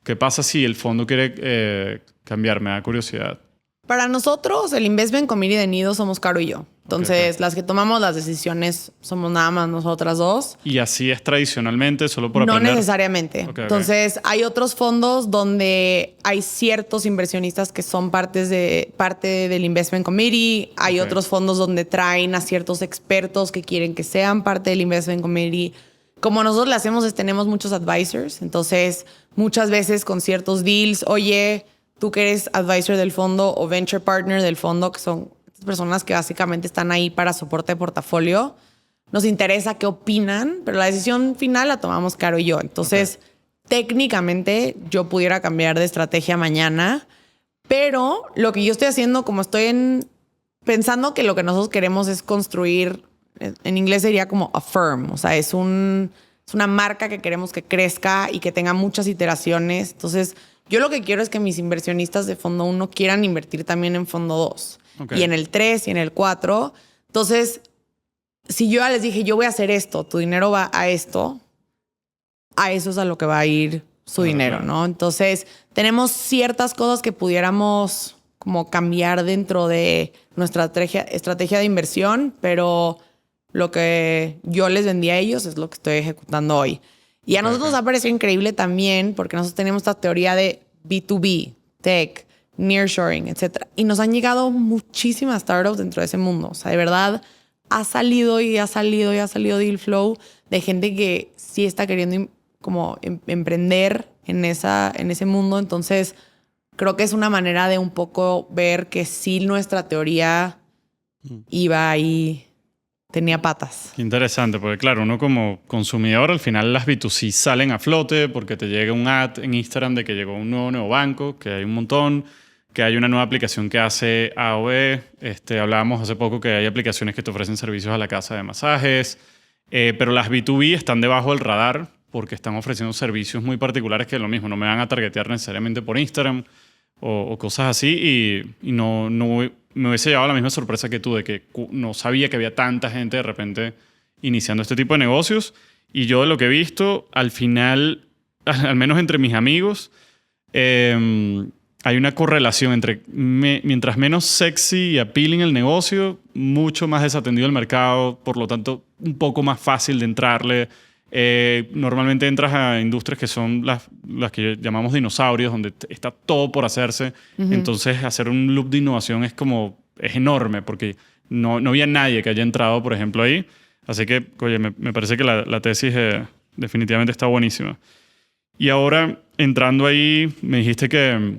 ¿Qué pasa si el fondo quiere cambiar? Me da curiosidad. Para nosotros, el Investment Committee de Nido somos Caro y yo. Entonces, las que tomamos las decisiones somos nada más nosotras dos. ¿Y así es tradicionalmente, solo por aprender? No necesariamente. Entonces, hay otros fondos donde hay ciertos inversionistas que son parte del Investment Committee. Hay otros fondos donde traen a ciertos expertos que quieren que sean parte del Investment Committee. Como nosotros le hacemos tenemos muchos advisors. Entonces, muchas veces con ciertos deals, oye, tú que eres advisor del fondo o venture partner del fondo, que son personas que básicamente están ahí para soporte de portafolio, nos interesa qué opinan, pero la decisión final la tomamos Caro y yo. Entonces, técnicamente yo pudiera cambiar de estrategia mañana, pero lo que yo estoy haciendo, como pensando que lo que nosotros queremos es construir, en inglés sería como a firm, o sea, es una marca que queremos que crezca y que tenga muchas iteraciones. Entonces, yo lo que quiero es que mis inversionistas de Fondo 1 quieran invertir también en Fondo 2. Y en el 3 y en el 4. Entonces, si yo ya les dije, yo voy a hacer esto, tu dinero va a esto, a eso es a lo que va a ir su dinero, ¿no? Entonces, tenemos ciertas cosas que pudiéramos como cambiar dentro de nuestra estrategia de inversión, pero lo que yo les vendí a ellos es lo que estoy ejecutando hoy. Y a nosotros nos ha parecido increíble también porque nosotros tenemos esta teoría de B2B, tech, nearshoring, etc. Y nos han llegado muchísimas startups dentro de ese mundo. O sea, de verdad, ha salido deal flow de gente que sí está queriendo como emprender en ese mundo. Entonces, creo que es una manera de un poco ver que sí nuestra teoría iba ahí, tenía patas. Qué interesante, porque claro, uno como consumidor al final las B2C salen a flote porque te llega un ad en Instagram de que llegó un nuevo banco, que hay un montón, que hay una nueva aplicación que hace AOE. Hablábamos hace poco que hay aplicaciones que te ofrecen servicios a la casa de masajes, pero las B2B están debajo del radar porque están ofreciendo servicios muy particulares que es lo mismo, no me van a targetear necesariamente por Instagram o cosas así y no me hubiese llevado la misma sorpresa que tú de que no sabía que había tanta gente de repente iniciando este tipo de negocios. Y yo de lo que he visto, al final, al menos entre mis amigos, hay una correlación entre mientras menos sexy y appealing el negocio, mucho más desatendido el mercado, por lo tanto, un poco más fácil de entrarle. Normalmente entras a industrias que son las que llamamos dinosaurios, donde está todo por hacerse. Entonces, hacer un loop de innovación es enorme, porque no había nadie que haya entrado, por ejemplo, ahí. Así que, oye, me parece que la tesis definitivamente está buenísima. Y ahora, entrando ahí, me dijiste que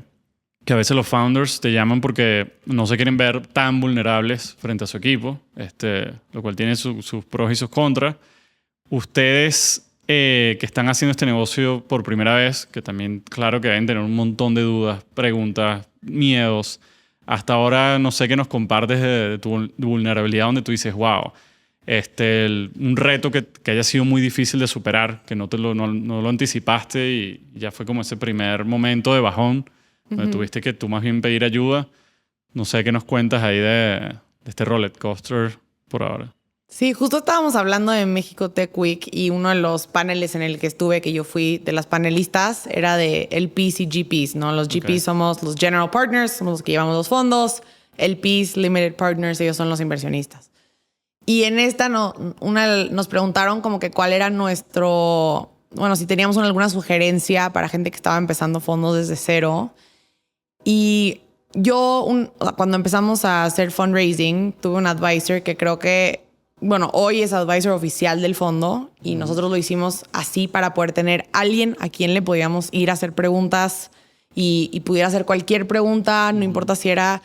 a veces los founders te llaman porque no se quieren ver tan vulnerables frente a su equipo, lo cual tiene sus pros y sus contras. Ustedes que están haciendo este negocio por primera vez, que también claro que deben tener un montón de dudas, preguntas, miedos. Hasta ahora no sé qué nos compartes de tu vulnerabilidad donde tú dices, wow, un reto que haya sido muy difícil de superar, que no lo anticipaste y ya fue como ese primer momento de bajón, donde tuviste que tú más bien pedir ayuda. No sé qué nos cuentas ahí de este roller coaster por ahora. Sí, justo estábamos hablando de México Tech Week y uno de los paneles en el que estuve, que yo fui de las panelistas, era de LPs y GPs, ¿no? Los GPs somos los General Partners, somos los que llevamos los fondos. LPs, Limited Partners, ellos son los inversionistas. Y en esta nos preguntaron como que cuál era si teníamos alguna sugerencia para gente que estaba empezando fondos desde cero. Y yo, cuando empezamos a hacer fundraising, tuve un advisor que creo que hoy es advisor oficial del fondo y nosotros lo hicimos así para poder tener alguien a quien le podíamos ir a hacer preguntas y pudiera hacer cualquier pregunta, no importa si era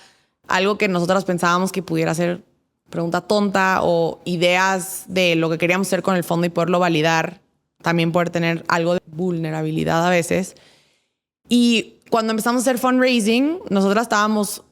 algo que nosotros pensábamos que pudiera ser pregunta tonta o ideas de lo que queríamos hacer con el fondo y poderlo validar, también poder tener algo de vulnerabilidad a veces. Y cuando empezamos a hacer fundraising, nosotras estábamos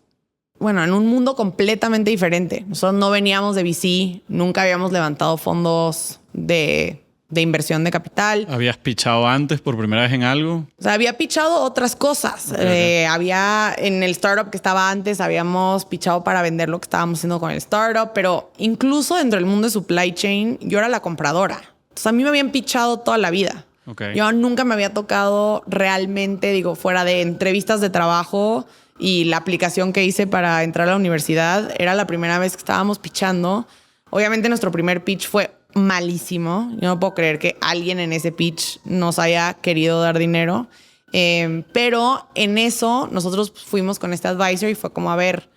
en un mundo completamente diferente. Nosotros no veníamos de VC, nunca habíamos levantado fondos de inversión de capital. ¿Habías pitchado antes por primera vez en algo? O sea, había pitchado otras cosas. Okay. Había, en el startup que estaba antes, habíamos pitchado para vender lo que estábamos haciendo con el startup, pero incluso dentro del mundo de supply chain, yo era la compradora. Entonces, a mí me habían pitchado toda la vida. Okay. Yo nunca me había tocado realmente, fuera de entrevistas de trabajo y la aplicación que hice para entrar a la universidad, era la primera vez que estábamos pitchando. Obviamente nuestro primer pitch fue malísimo. Yo no puedo creer que alguien en ese pitch nos haya querido dar dinero. Pero en eso nosotros fuimos con este advisor y fue como, a ver,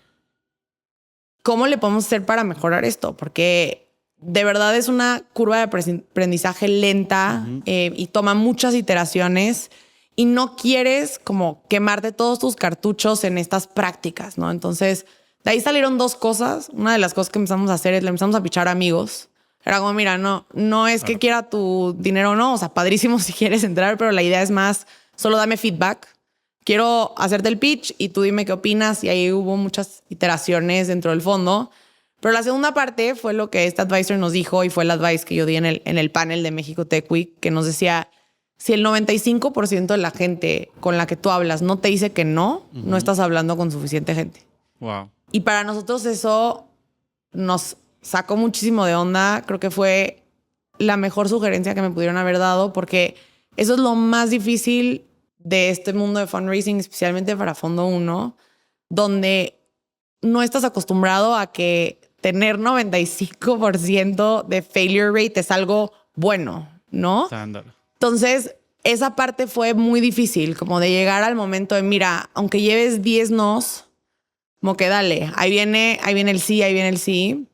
¿cómo le podemos hacer para mejorar esto? Porque de verdad es una curva de aprendizaje lenta y toma muchas iteraciones y no quieres como quemarte todos tus cartuchos en estas prácticas, ¿no? Entonces, de ahí salieron dos cosas. Una de las cosas que empezamos a hacer es le empezamos a pitchar a amigos. Era como, mira, no es que quiera tu dinero o no. O sea, padrísimo si quieres entrar, pero la idea es más, solo dame feedback. Quiero hacerte el pitch y tú dime qué opinas. Y ahí hubo muchas iteraciones dentro del fondo. Pero la segunda parte fue lo que este advisor nos dijo y fue el advice que yo di en el panel de México Tech Week, que nos decía, si el 95% de la gente con la que tú hablas no te dice que no estás hablando con suficiente gente. Wow. Y para nosotros eso nos sacó muchísimo de onda. Creo que fue la mejor sugerencia que me pudieron haber dado porque eso es lo más difícil de este mundo de fundraising, especialmente para Fondo 1, donde no estás acostumbrado a que tener 95% de failure rate es algo bueno, ¿no? Estándar. Entonces, esa parte fue muy difícil, como de llegar al momento de, mira, aunque lleves 10 nos, como que dale, ahí viene el sí, ahí viene el sí.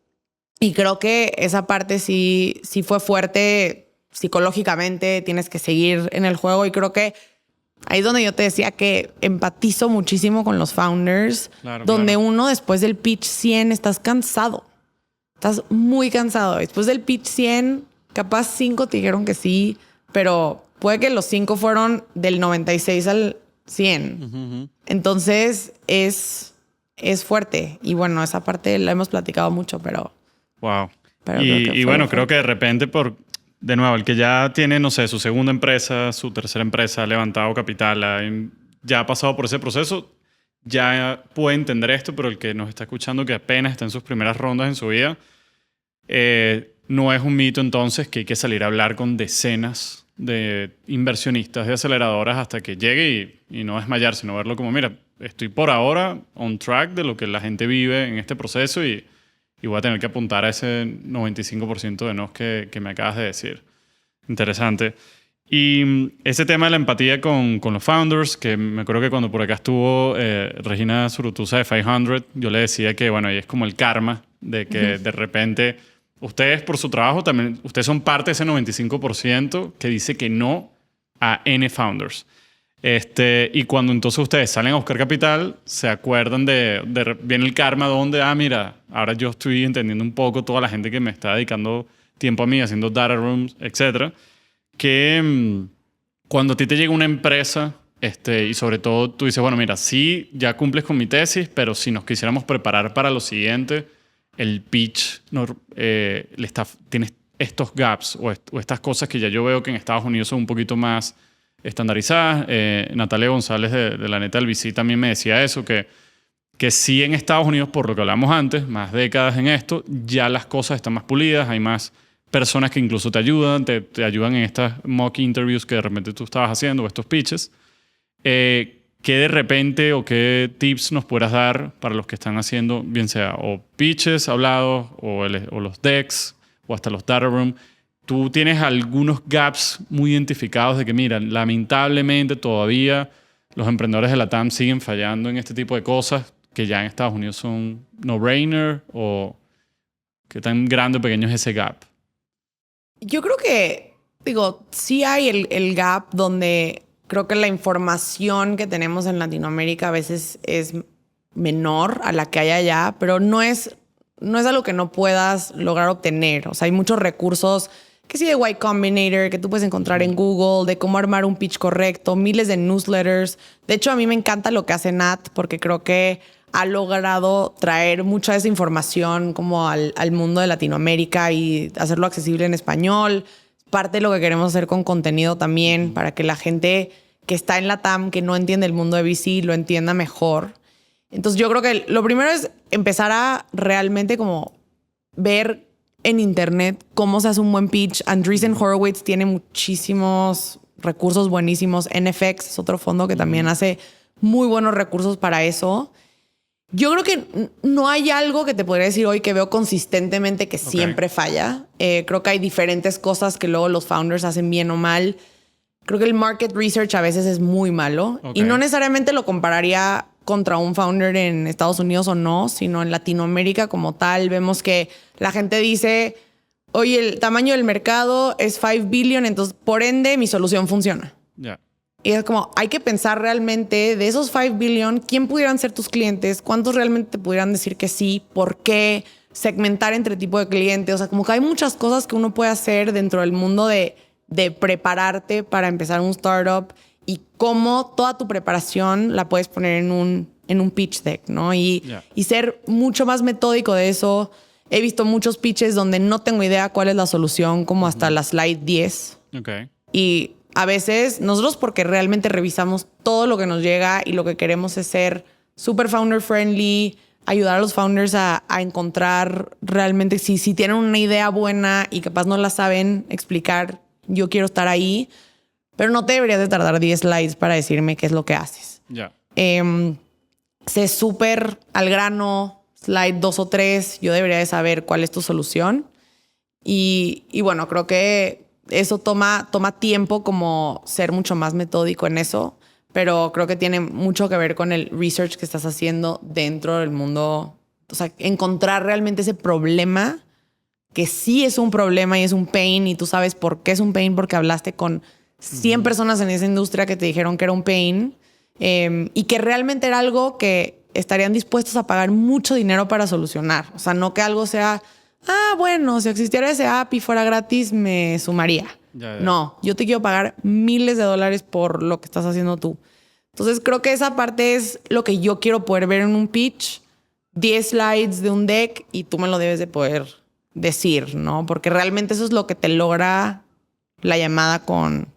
Y creo que esa parte sí fue fuerte psicológicamente, tienes que seguir en el juego y creo que ahí es donde yo te decía que empatizo muchísimo con los founders, donde uno después del pitch 100 estás cansado, estás muy cansado. Después del pitch 100, capaz 5 te dijeron que sí, pero puede que los 5 fueron del 96 al 100. Entonces es fuerte y bueno, esa parte la hemos platicado mucho, pero... Wow. Y bueno, creo que de repente de nuevo, el que ya tiene, no sé, su segunda empresa, su tercera empresa, ha levantado capital, ya ha pasado por ese proceso, ya puede entender esto, pero el que nos está escuchando que apenas está en sus primeras rondas en su vida, no es un mito entonces que hay que salir a hablar con decenas de inversionistas, de aceleradoras hasta que llegue y no desmayar, sino verlo como, mira, estoy por ahora on track de lo que la gente vive en este proceso y voy a tener que apuntar a ese 95% de nos que me acabas de decir. Interesante. Y ese tema de la empatía con los founders, que me acuerdo que cuando por acá estuvo Regina Zurutuza de 500, yo le decía que, bueno, ahí es como el karma de que de repente ustedes por su trabajo también, ustedes son parte de ese 95% que dice que no a N founders. Y cuando entonces ustedes salen a buscar capital, se acuerdan viene el karma donde, mira, ahora yo estoy entendiendo un poco toda la gente que me está dedicando tiempo a mí, haciendo data rooms, etcétera, que cuando a ti te llega una empresa, y sobre todo tú dices, bueno, mira, sí, ya cumples con mi tesis, pero si nos quisiéramos preparar para lo siguiente, el pitch tienes estos gaps o estas cosas que ya yo veo que en Estados Unidos son un poquito más estandarizadas. Natalia González de La Neta del VC también me decía eso, que sí en Estados Unidos, por lo que hablamos antes, más décadas en esto, ya las cosas están más pulidas, hay más personas que incluso te ayudan, te ayudan en estas mock interviews que de repente tú estabas haciendo o estos pitches. ¿Qué de repente o qué tips nos puedas dar para los que están haciendo, bien sea o pitches hablados o los decks o hasta los data room? ¿Tú tienes algunos gaps muy identificados de que, mira, lamentablemente todavía los emprendedores de la TAM siguen fallando en este tipo de cosas que ya en Estados Unidos son no-brainer? ¿O qué tan grande o pequeño es ese gap? Yo creo que, sí hay el gap donde creo que la información que tenemos en Latinoamérica a veces es menor a la que hay allá, pero no es algo que no puedas lograr obtener. O sea, hay muchos recursos que sí, de Y Combinator, que tú puedes encontrar en Google, de cómo armar un pitch correcto, miles de newsletters. De hecho, a mí me encanta lo que hace Nat porque creo que ha logrado traer mucha de esa información como al mundo de Latinoamérica y hacerlo accesible en español. Parte de lo que queremos hacer con contenido también para que la gente que está en la TAM, que no entiende el mundo de VC, lo entienda mejor. Entonces yo creo que lo primero es empezar a realmente como ver en internet cómo se hace un buen pitch. Andreessen Horowitz tiene muchísimos recursos buenísimos. NFX es otro fondo que también hace muy buenos recursos para eso. Yo creo que no hay algo que te podría decir hoy que veo consistentemente que siempre falla. Creo que hay diferentes cosas que luego los founders hacen bien o mal. Creo que el market research a veces es muy malo y no necesariamente lo compararía contra un founder en Estados Unidos o no, sino en Latinoamérica como tal. Vemos que la gente dice, oye, el tamaño del mercado es 5 billion, entonces por ende mi solución funciona. Yeah. Y es como, hay que pensar realmente de esos 5 billion, ¿quién pudieran ser tus clientes? ¿Cuántos realmente te pudieran decir que sí? ¿Por qué? Segmentar entre tipo de clientes. O sea, como que hay muchas cosas que uno puede hacer dentro del mundo de prepararte para empezar un startup y cómo toda tu preparación la puedes poner en un pitch deck, ¿no? Y ser mucho más metódico de eso. He visto muchos pitches donde no tengo idea cuál es la solución, como hasta la slide 10. Y a veces nosotros, porque realmente revisamos todo lo que nos llega y lo que queremos es ser super founder friendly, ayudar a los founders a encontrar realmente si tienen una idea buena y capaz no la saben explicar, yo quiero estar ahí, pero no te deberías de tardar 10 slides para decirme qué es lo que haces. sé súper al grano, slide 2 o 3, yo debería de saber cuál es tu solución. Y bueno, creo que eso toma tiempo como ser mucho más metódico en eso, pero creo que tiene mucho que ver con el research que estás haciendo dentro del mundo. O sea, encontrar realmente ese problema que sí es un problema y es un pain y tú sabes por qué es un pain porque hablaste con 100 personas en esa industria que te dijeron que era un pain y que realmente era algo que estarían dispuestos a pagar mucho dinero para solucionar. O sea, no que algo sea, bueno, si existiera ese app y fuera gratis, me sumaría. Ya. No, yo te quiero pagar miles de dólares por lo que estás haciendo tú. Entonces creo que esa parte es lo que yo quiero poder ver en un pitch. 10 slides de un deck y tú me lo debes de poder decir, ¿no? Porque realmente eso es lo que te logra la llamada con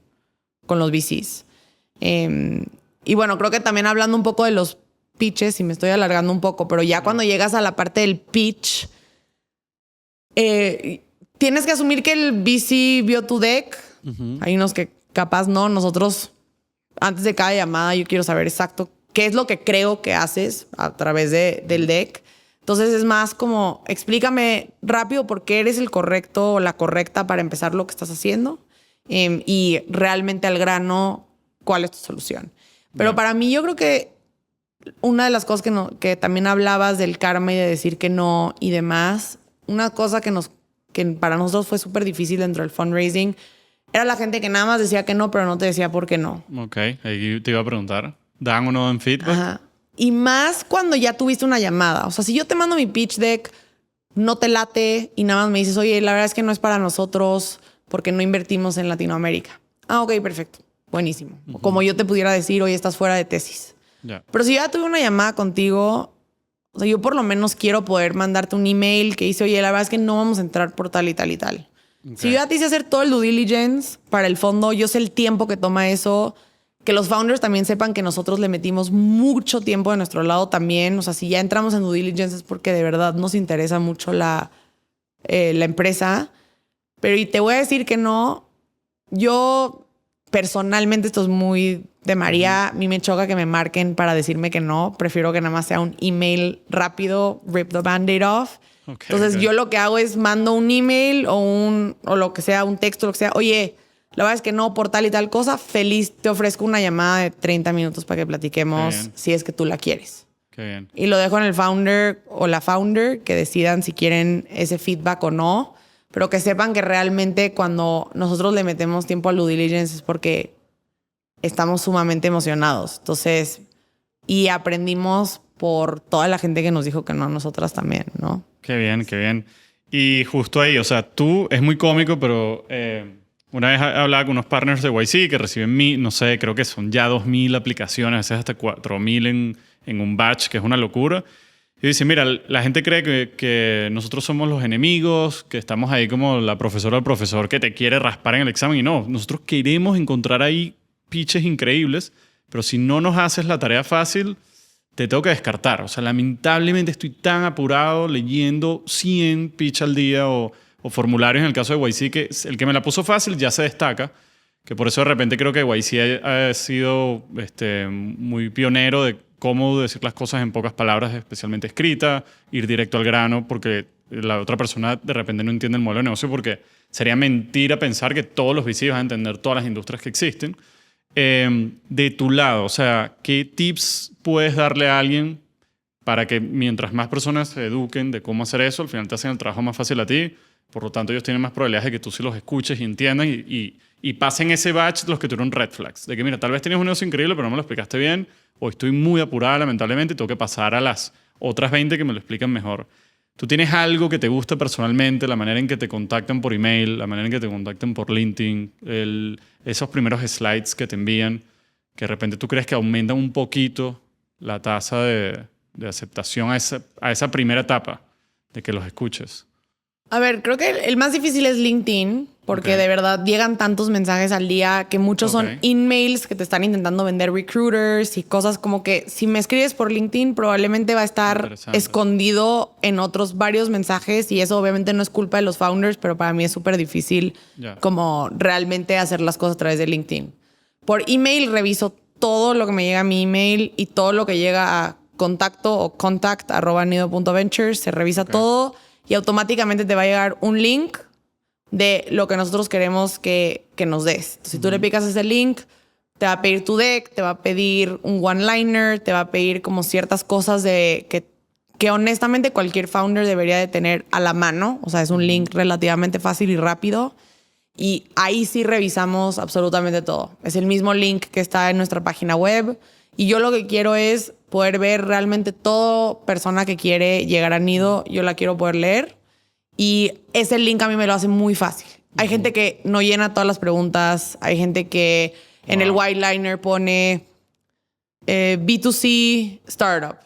los VCs. Y bueno, creo que también hablando un poco de los pitches, y me estoy alargando un poco, pero ya cuando llegas a la parte del pitch, tienes que asumir que el VC vio tu deck. Hay unos que capaz no. Nosotros, antes de cada llamada, yo quiero saber exacto qué es lo que creo que haces a través del deck. Entonces es más como, explícame rápido por qué eres el correcto o la correcta para empezar lo que estás haciendo y realmente al grano, cuál es tu solución. Pero para mí yo creo que una de las cosas que también hablabas del karma y de decir que no y demás, una cosa que para nosotros fue súper difícil dentro del fundraising era la gente que nada más decía que no, pero no te decía por qué no. Ok, ahí te iba a preguntar. ¿Dan o no en feedback? Ajá. Y más cuando ya tuviste una llamada. O sea, si yo te mando mi pitch deck, no te late y nada más me dices, oye, la verdad es que no es para nosotros porque no invertimos en Latinoamérica. Ok, perfecto. Buenísimo. Como yo te pudiera decir, oye, estás fuera de tesis. Yeah. Pero si ya tuve una llamada contigo, o sea, yo por lo menos quiero poder mandarte un email que dice, oye, la verdad es que no vamos a entrar por tal y tal y tal. Okay. Si yo ya te hice hacer todo el due diligence para el fondo, yo sé el tiempo que toma eso. Que los founders también sepan que nosotros le metimos mucho tiempo de nuestro lado también. O sea, si ya entramos en due diligence es porque de verdad nos interesa mucho la empresa. Pero y te voy a decir que no. Yo personalmente, esto es muy de María. A mí me choca que me marquen para decirme que no. Prefiero que nada más sea un email rápido, rip the band-aid off. Okay, entonces yo lo que hago es mando un email o lo que sea, un texto, lo que sea. Oye, la verdad es que no por tal y tal cosa. Feliz, te ofrezco una llamada de 30 minutos para que platiquemos si es que tú la quieres. Qué bien. Y lo dejo en el founder o la founder que decidan si quieren ese feedback o no. Pero que sepan que realmente cuando nosotros le metemos tiempo al due diligence es porque estamos sumamente emocionados. Entonces, y aprendimos por toda la gente que nos dijo que no, nosotras también, ¿no? Qué bien, qué bien. Y justo ahí, o sea, tú, es muy cómico, pero... una vez hablaba con unos partners de YC que reciben, no sé, creo que son ya 2,000 aplicaciones, a veces hasta 4,000 en un batch, que es una locura. Y dice, mira, la gente cree que nosotros somos los enemigos, que estamos ahí como la profesora o el profesor que te quiere raspar en el examen. Y no, nosotros queremos encontrar ahí pitches increíbles, pero si no nos haces la tarea fácil, te tengo que descartar. O sea, lamentablemente estoy tan apurado leyendo 100 pitches al día o formularios en el caso de YC, que el que me la puso fácil ya se destaca, que por eso de repente creo que YC ha sido muy pionero de cómo decir las cosas en pocas palabras, especialmente escrita, ir directo al grano, porque la otra persona de repente no entiende el modelo de negocio, porque sería mentira pensar que todos los VCs van a entender todas las industrias que existen. De tu lado, o sea, ¿qué tips puedes darle a alguien para que mientras más personas se eduquen de cómo hacer eso, al final te hacen el trabajo más fácil a ti? Por lo tanto, ellos tienen más probabilidades de que tú sí los escuches y entiendan y pasen ese batch los que tuvieron red flags. De que, mira, tal vez tenías un negocio increíble, pero no me lo explicaste bien, o estoy muy apurada, lamentablemente, y tengo que pasar a las otras 20 que me lo explican mejor. ¿Tú tienes algo que te gusta personalmente, la manera en que te contactan por email, la manera en que te contactan por LinkedIn, esos primeros slides que te envían, que de repente tú crees que aumentan un poquito la tasa de aceptación a esa primera etapa de que los escuches? A ver, creo que el más difícil es LinkedIn, porque de verdad llegan tantos mensajes al día que muchos son emails que te están intentando vender recruiters y cosas como que si me escribes por LinkedIn probablemente va a estar escondido en otros varios mensajes y eso obviamente no es culpa de los founders, pero para mí es súper difícil como realmente hacer las cosas a través de LinkedIn. Por email reviso todo lo que me llega a mi email y todo lo que llega a contacto o contact@nido.ventures, se revisa todo y automáticamente te va a llegar un link de lo que nosotros queremos que nos des. Entonces, si tú le picas ese link, te va a pedir tu deck, te va a pedir un one-liner, te va a pedir como ciertas cosas que honestamente cualquier founder debería de tener a la mano. O sea, es un link relativamente fácil y rápido. Y ahí sí revisamos absolutamente todo. Es el mismo link que está en nuestra página web. Y yo lo que quiero es poder ver realmente toda persona que quiere llegar a Nido. Yo la quiero poder leer. Y ese link a mí me lo hace muy fácil. Hay gente que no llena todas las preguntas. Hay gente que en el white liner pone B2C startup.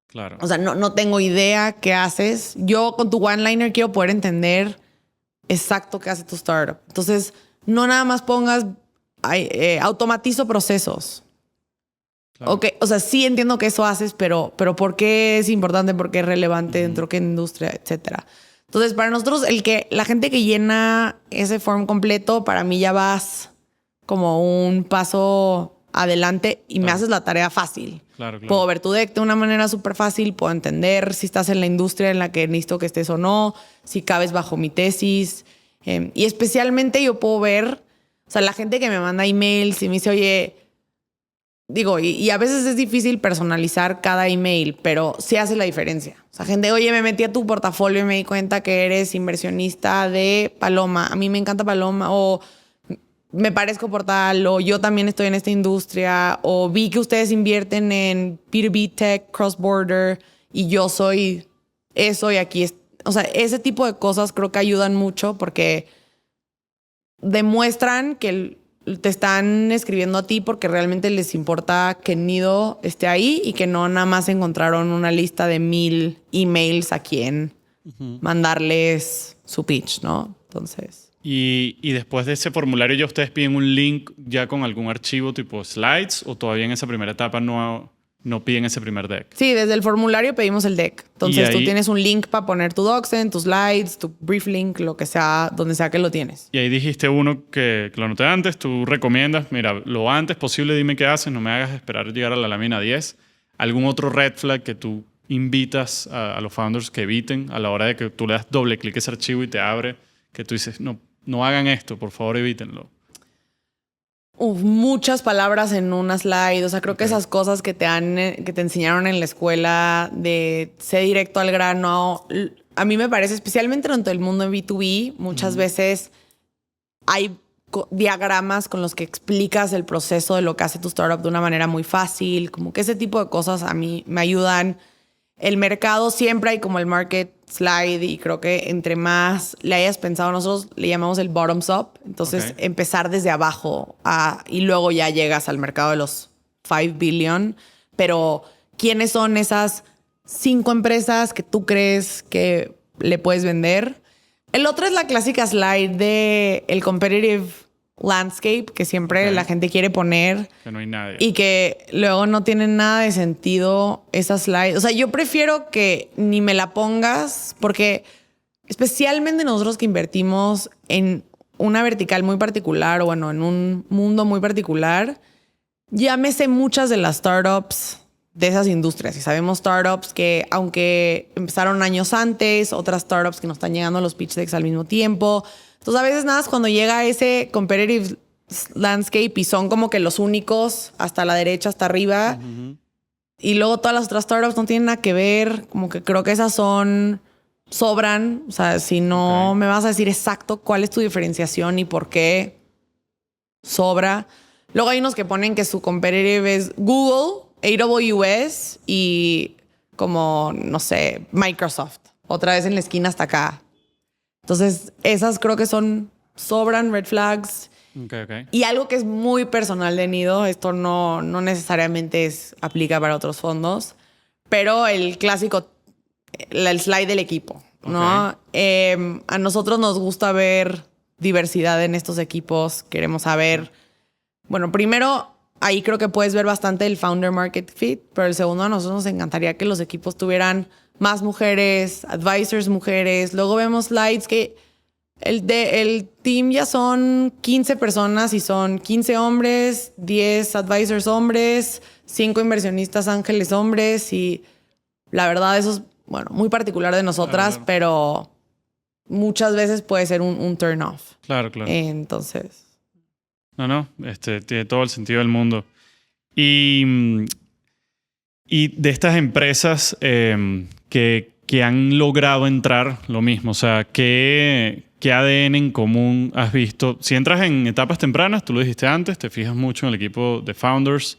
Claro. O sea, no tengo idea qué haces. Yo con tu one liner quiero poder entender exacto qué hace tu startup. Entonces, no nada más pongas automatizo procesos. Claro. Okay. O sea, sí entiendo que eso haces, pero ¿por qué es importante? ¿Por qué es relevante dentro de qué industria? Etcétera. Entonces, para nosotros, la gente que llena ese form completo, para mí ya vas como un paso adelante y me haces la tarea fácil. Claro. Puedo ver tu deck de una manera súper fácil, puedo entender si estás en la industria en la que necesito que estés o no, si cabes bajo mi tesis. Y especialmente yo puedo ver, o sea, la gente que me manda emails y me dice, oye, digo, y a veces es difícil personalizar cada email, pero sí hace la diferencia. O sea, gente, oye, me metí a tu portafolio y me di cuenta que eres inversionista de Paloma. A mí me encanta Paloma, o me parezco por tal, o yo también estoy en esta industria, o vi que ustedes invierten en B2B tech, cross-border, y yo soy eso y aquí. O sea, ese tipo de cosas creo que ayudan mucho porque demuestran que te están escribiendo a ti porque realmente les importa que Nido esté ahí y que no nada más encontraron una lista de 1000 emails a quien mandarles su pitch, ¿no? Entonces... Y después de ese formulario ya ustedes piden un link ya con algún archivo tipo slides, o todavía en esa primera etapa no piden ese primer deck. Sí, desde el formulario pedimos el deck. Entonces tú tienes un link para poner tu docsend, tus slides, tu brief link, lo que sea, donde sea que lo tienes. Y ahí dijiste uno que lo anoté antes, tú recomiendas, mira, lo antes posible dime qué haces, no me hagas esperar llegar a la lámina 10. ¿Algún otro red flag que tú invitas a los founders que eviten a la hora de que tú le das doble clic a ese archivo y te abre, que tú dices, no hagan esto, por favor evítenlo? Muchas palabras en una slide. O sea, creo que esas cosas que te enseñaron en la escuela de ser directo al grano, a mí me parece, especialmente dentro del mundo en B2B, muchas veces hay diagramas con los que explicas el proceso de lo que hace tu startup de una manera muy fácil. Como que ese tipo de cosas a mí me ayudan. El mercado siempre hay como el market slide y creo que entre más le hayas pensado, nosotros le llamamos el bottoms up. Entonces, empezar desde abajo y luego ya llegas al mercado de los 5 billion. Pero, ¿quiénes son esas 5 empresas que tú crees que le puedes vender? El otro es la clásica slide de el competitive landscape que siempre la gente quiere poner. Que no hay nadie. Y que luego no tiene nada de sentido esa slide. O sea, yo prefiero que ni me la pongas porque especialmente nosotros que invertimos en una vertical muy particular o bueno, en un mundo muy particular, ya me sé muchas de las startups de esas industrias. Y sabemos startups que aunque empezaron años antes, otras startups que nos están llegando a los pitch decks al mismo tiempo. Entonces, a veces nada más cuando llega ese competitive landscape y son como que los únicos hasta la derecha, hasta arriba. Y luego todas las otras startups no tienen nada que ver. Como que creo que esas sobran. O sea, si no me vas a decir exacto cuál es tu diferenciación y por qué sobra. Luego hay unos que ponen que su competitive es Google, AWS y como, no sé, Microsoft. Otra vez en la esquina hasta acá. Entonces, esas creo que sobran red flags. Y algo que es muy personal de Nido, esto no necesariamente aplica para otros fondos, pero el clásico, el slide del equipo, ¿no? A nosotros nos gusta ver diversidad en estos equipos. Queremos saber, bueno, primero, ahí creo que puedes ver bastante el founder market fit, pero el segundo, a nosotros nos encantaría que los equipos tuvieran más mujeres, advisors mujeres. Luego vemos slides que El team ya son 15 personas y son 15 hombres, 10 advisors hombres, 5 inversionistas ángeles hombres y la verdad eso es, bueno, muy particular de nosotras, Claro. pero muchas veces puede ser un turn off. Claro, claro. Entonces... No, tiene todo el sentido del mundo. Y de estas empresas que han logrado entrar, lo mismo, o sea, ¿qué ADN en común has visto? Si entras en etapas tempranas, tú lo dijiste antes, te fijas mucho en el equipo de founders,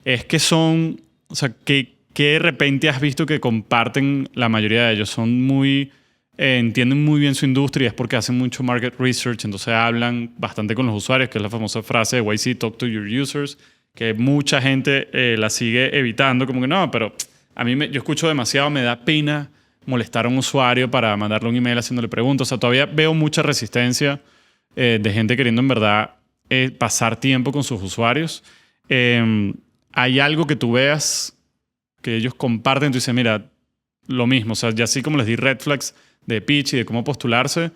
es que son, o sea, ¿qué de repente has visto que comparten la mayoría de ellos? Son muy... entienden muy bien su industria, es porque hacen mucho market research, entonces hablan bastante con los usuarios, que es la famosa frase de YC, talk to your users, que mucha gente la sigue evitando, como que no, pero a mí yo escucho demasiado, me da pena molestar a un usuario para mandarle un email haciéndole preguntas. O sea, todavía veo mucha resistencia de gente queriendo en verdad pasar tiempo con sus usuarios. ¿Hay algo que tú veas que ellos comparten? Tú dices, mira, lo mismo, o sea, ya así como les di red flags de pitch y de cómo postularse,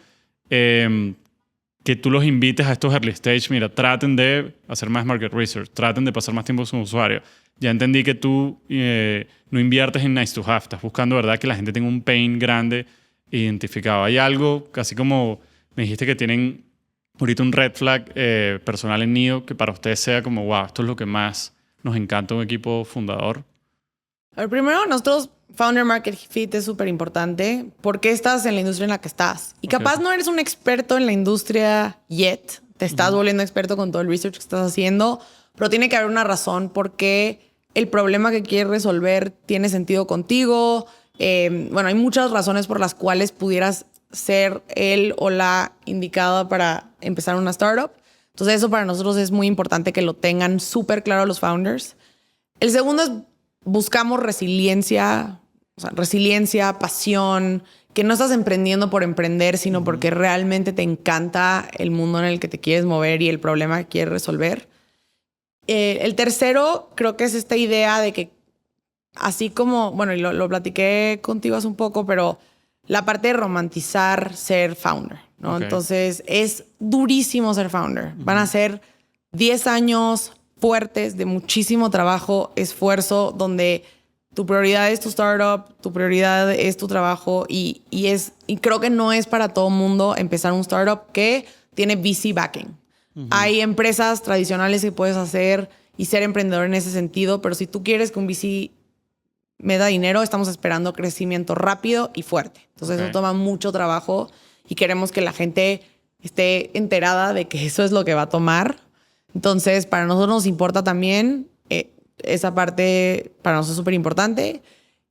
que tú los invites a estos early stage, mira, traten de hacer más market research, traten de pasar más tiempo con su usuario. Ya entendí que tú no inviertes en nice to have, estás buscando, ¿verdad?, que la gente tenga un pain grande identificado. ¿Hay algo, casi como me dijiste que tienen ahorita un red flag personal en Nido, que para ustedes sea como, wow, esto es lo que más nos encanta un equipo fundador? A ver, primero, nosotros, Founder Market Fit es súper importante. ¿Por qué estás en la industria en la que estás? Y capaz no eres un experto en la industria yet. Te estás volviendo experto con todo el research que estás haciendo. Pero tiene que haber una razón por qué el problema que quieres resolver tiene sentido contigo. Bueno, hay muchas razones por las cuales pudieras ser él o la indicada para empezar una startup. Entonces, eso para nosotros es muy importante que lo tengan súper claro los founders. El segundo es buscamos resiliencia, o sea, resiliencia, pasión, que no estás emprendiendo por emprender, sino porque realmente te encanta el mundo en el que te quieres mover y el problema que quieres resolver. El tercero creo que es esta idea de que así como, bueno, y lo platiqué contigo hace un poco, pero la parte de romantizar ser founder, ¿no? Okay. Entonces es durísimo ser founder. Van a ser 10 años fuertes de muchísimo trabajo, esfuerzo, donde tu prioridad es tu startup, tu prioridad es tu trabajo y creo que no es para todo mundo empezar un startup que tiene VC backing. Hay empresas tradicionales que puedes hacer y ser emprendedor en ese sentido, pero si tú quieres que un VC me da dinero, estamos esperando crecimiento rápido y fuerte. Entonces eso toma mucho trabajo y queremos que la gente esté enterada de que eso es lo que va a tomar. Entonces, para nosotros nos importa también esa parte, para nosotros es súper importante.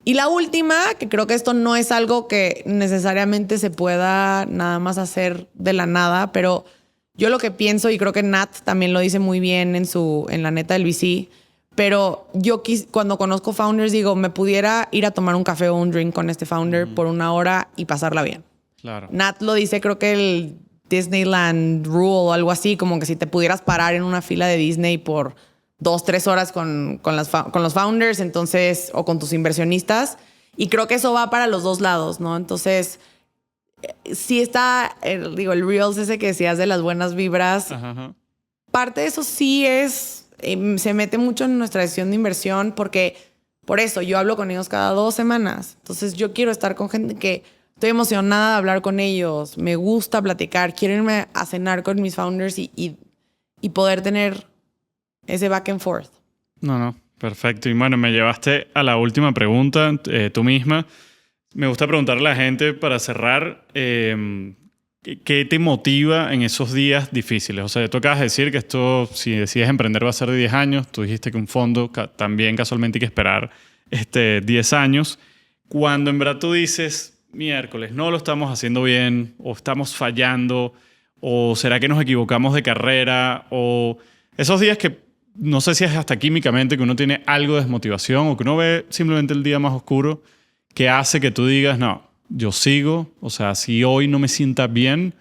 Y la última, que creo que esto no es algo que necesariamente se pueda nada más hacer de la nada, pero yo lo que pienso, y creo que Nat también lo dice muy bien en la neta del VC, pero yo cuando conozco founders digo, me pudiera ir a tomar un café o un drink con este founder por una hora y pasarla bien. Claro. Nat lo dice, creo que el Disneyland Rule o algo así, como que si te pudieras parar en una fila de Disney por 2-3 horas con los founders, entonces, o con tus inversionistas. Y creo que eso va para los dos lados, ¿no? Entonces, sí está, el Reels ese que decías de las buenas vibras. Ajá. Parte de eso sí es, se mete mucho en nuestra decisión de inversión porque, por eso, yo hablo con ellos cada 2 semanas. Entonces, yo quiero estar con gente que estoy emocionada de hablar con ellos, me gusta platicar, quiero irme a cenar con mis founders y poder tener ese back and forth. No, perfecto. Y bueno, me llevaste a la última pregunta, tú misma. Me gusta preguntarle a la gente para cerrar, ¿qué te motiva en esos días difíciles? O sea, tú acabas de decir que esto, si decides emprender, va a ser de 10 años. Tú dijiste que un fondo también casualmente hay que esperar 10 años. Cuando en verdad tú dices, miércoles, no lo estamos haciendo bien, o estamos fallando, o será que nos equivocamos de carrera, o esos días que no sé si es hasta químicamente que uno tiene algo de desmotivación o que uno ve simplemente el día más oscuro que hace que tú digas, no, yo sigo, o sea, si hoy no me sientas bien,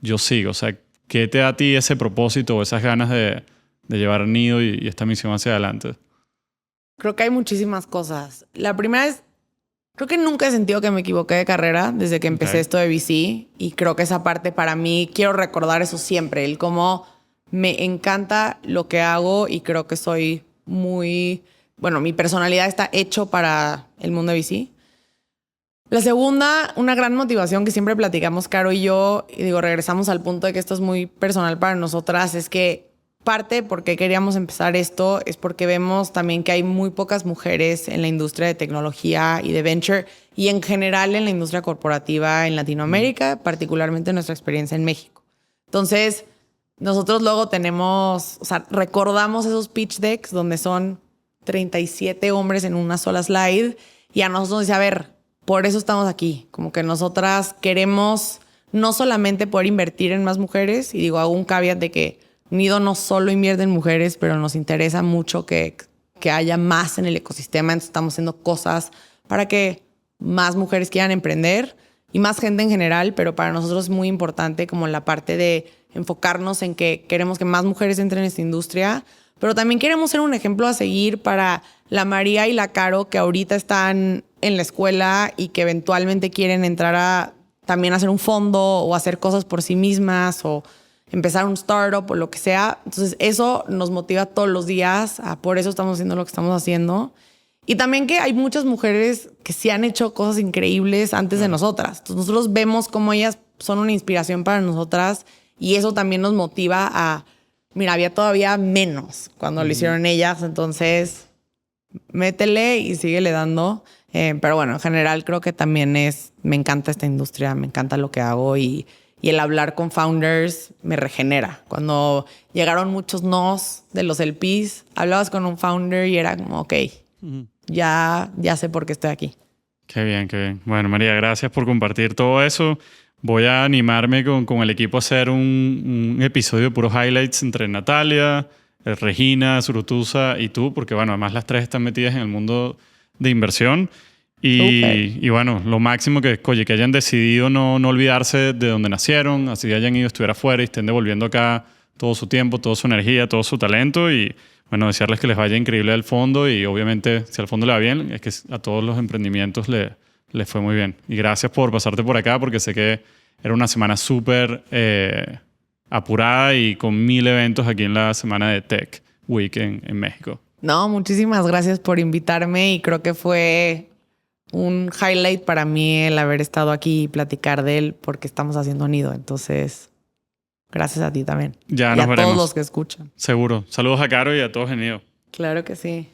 yo sigo. O sea, ¿qué te da a ti ese propósito o esas ganas de llevar Nido y esta misión hacia adelante? Creo que hay muchísimas cosas. La primera es Creo que nunca he sentido que me equivoqué de carrera desde que empecé Ok. esto de VC y creo que esa parte para mí, quiero recordar eso siempre, el cómo me encanta lo que hago y creo que soy muy, bueno, mi personalidad está hecho para el mundo de VC. La segunda, una gran motivación que siempre platicamos Caro y yo, y digo, regresamos al punto de que esto es muy personal para nosotras, es que parte porque queríamos empezar esto es porque vemos también que hay muy pocas mujeres en la industria de tecnología y de venture y en general en la industria corporativa en Latinoamérica, particularmente nuestra experiencia en México. Entonces, nosotros luego tenemos, o sea, recordamos esos pitch decks donde son 37 hombres en una sola slide y a nosotros nos dice, a ver, por eso estamos aquí. Como que nosotras queremos no solamente poder invertir en más mujeres, y digo, hago un caveat de que Nido no solo invierte en mujeres, pero nos interesa mucho que haya más en el ecosistema. Entonces estamos haciendo cosas para que más mujeres quieran emprender y más gente en general, pero para nosotros es muy importante como la parte de enfocarnos en que queremos que más mujeres entren en esta industria, pero también queremos ser un ejemplo a seguir para la María y la Caro que ahorita están en la escuela y que eventualmente quieren entrar a también hacer un fondo o hacer cosas por sí mismas o empezar un startup o lo que sea. Entonces eso nos motiva todos los días. Por eso estamos haciendo lo que estamos haciendo. Y también que hay muchas mujeres que sí han hecho cosas increíbles antes de nosotras. Entonces nosotros vemos cómo ellas son una inspiración para nosotras y eso también nos motiva a, mira, había todavía menos cuando lo hicieron ellas. Entonces métele y síguele dando. Pero bueno, en general creo que también me encanta esta industria, me encanta lo que hago y el hablar con founders me regenera. Cuando llegaron muchos nos de los LPs, hablabas con un founder y era como, ok, ya sé por qué estoy aquí. Qué bien, qué bien. Bueno, María, gracias por compartir todo eso. Voy a animarme con el equipo a hacer un episodio de puros highlights entre Natalia, Regina, Zurutuza y tú, porque bueno, además las tres están metidas en el mundo de inversión. Y bueno, lo máximo que, oye, que hayan decidido no olvidarse de donde nacieron, así hayan ido a estudiar afuera y estén devolviendo acá todo su tiempo, toda su energía, todo su talento y bueno, desearles que les vaya increíble al fondo y obviamente si al fondo le va bien, es que a todos los emprendimientos les fue muy bien. Y gracias por pasarte por acá porque sé que era una semana súper apurada y con 1000 eventos aquí en la semana de Tech Week en México. No, muchísimas gracias por invitarme y creo que fue un highlight para mí el haber estado aquí y platicar de él porque estamos haciendo Nido. Entonces, gracias a ti también. Ya y nos a veremos. todos los que escuchan. Seguro. Saludos a Caro y a todos en Nido. Claro que sí.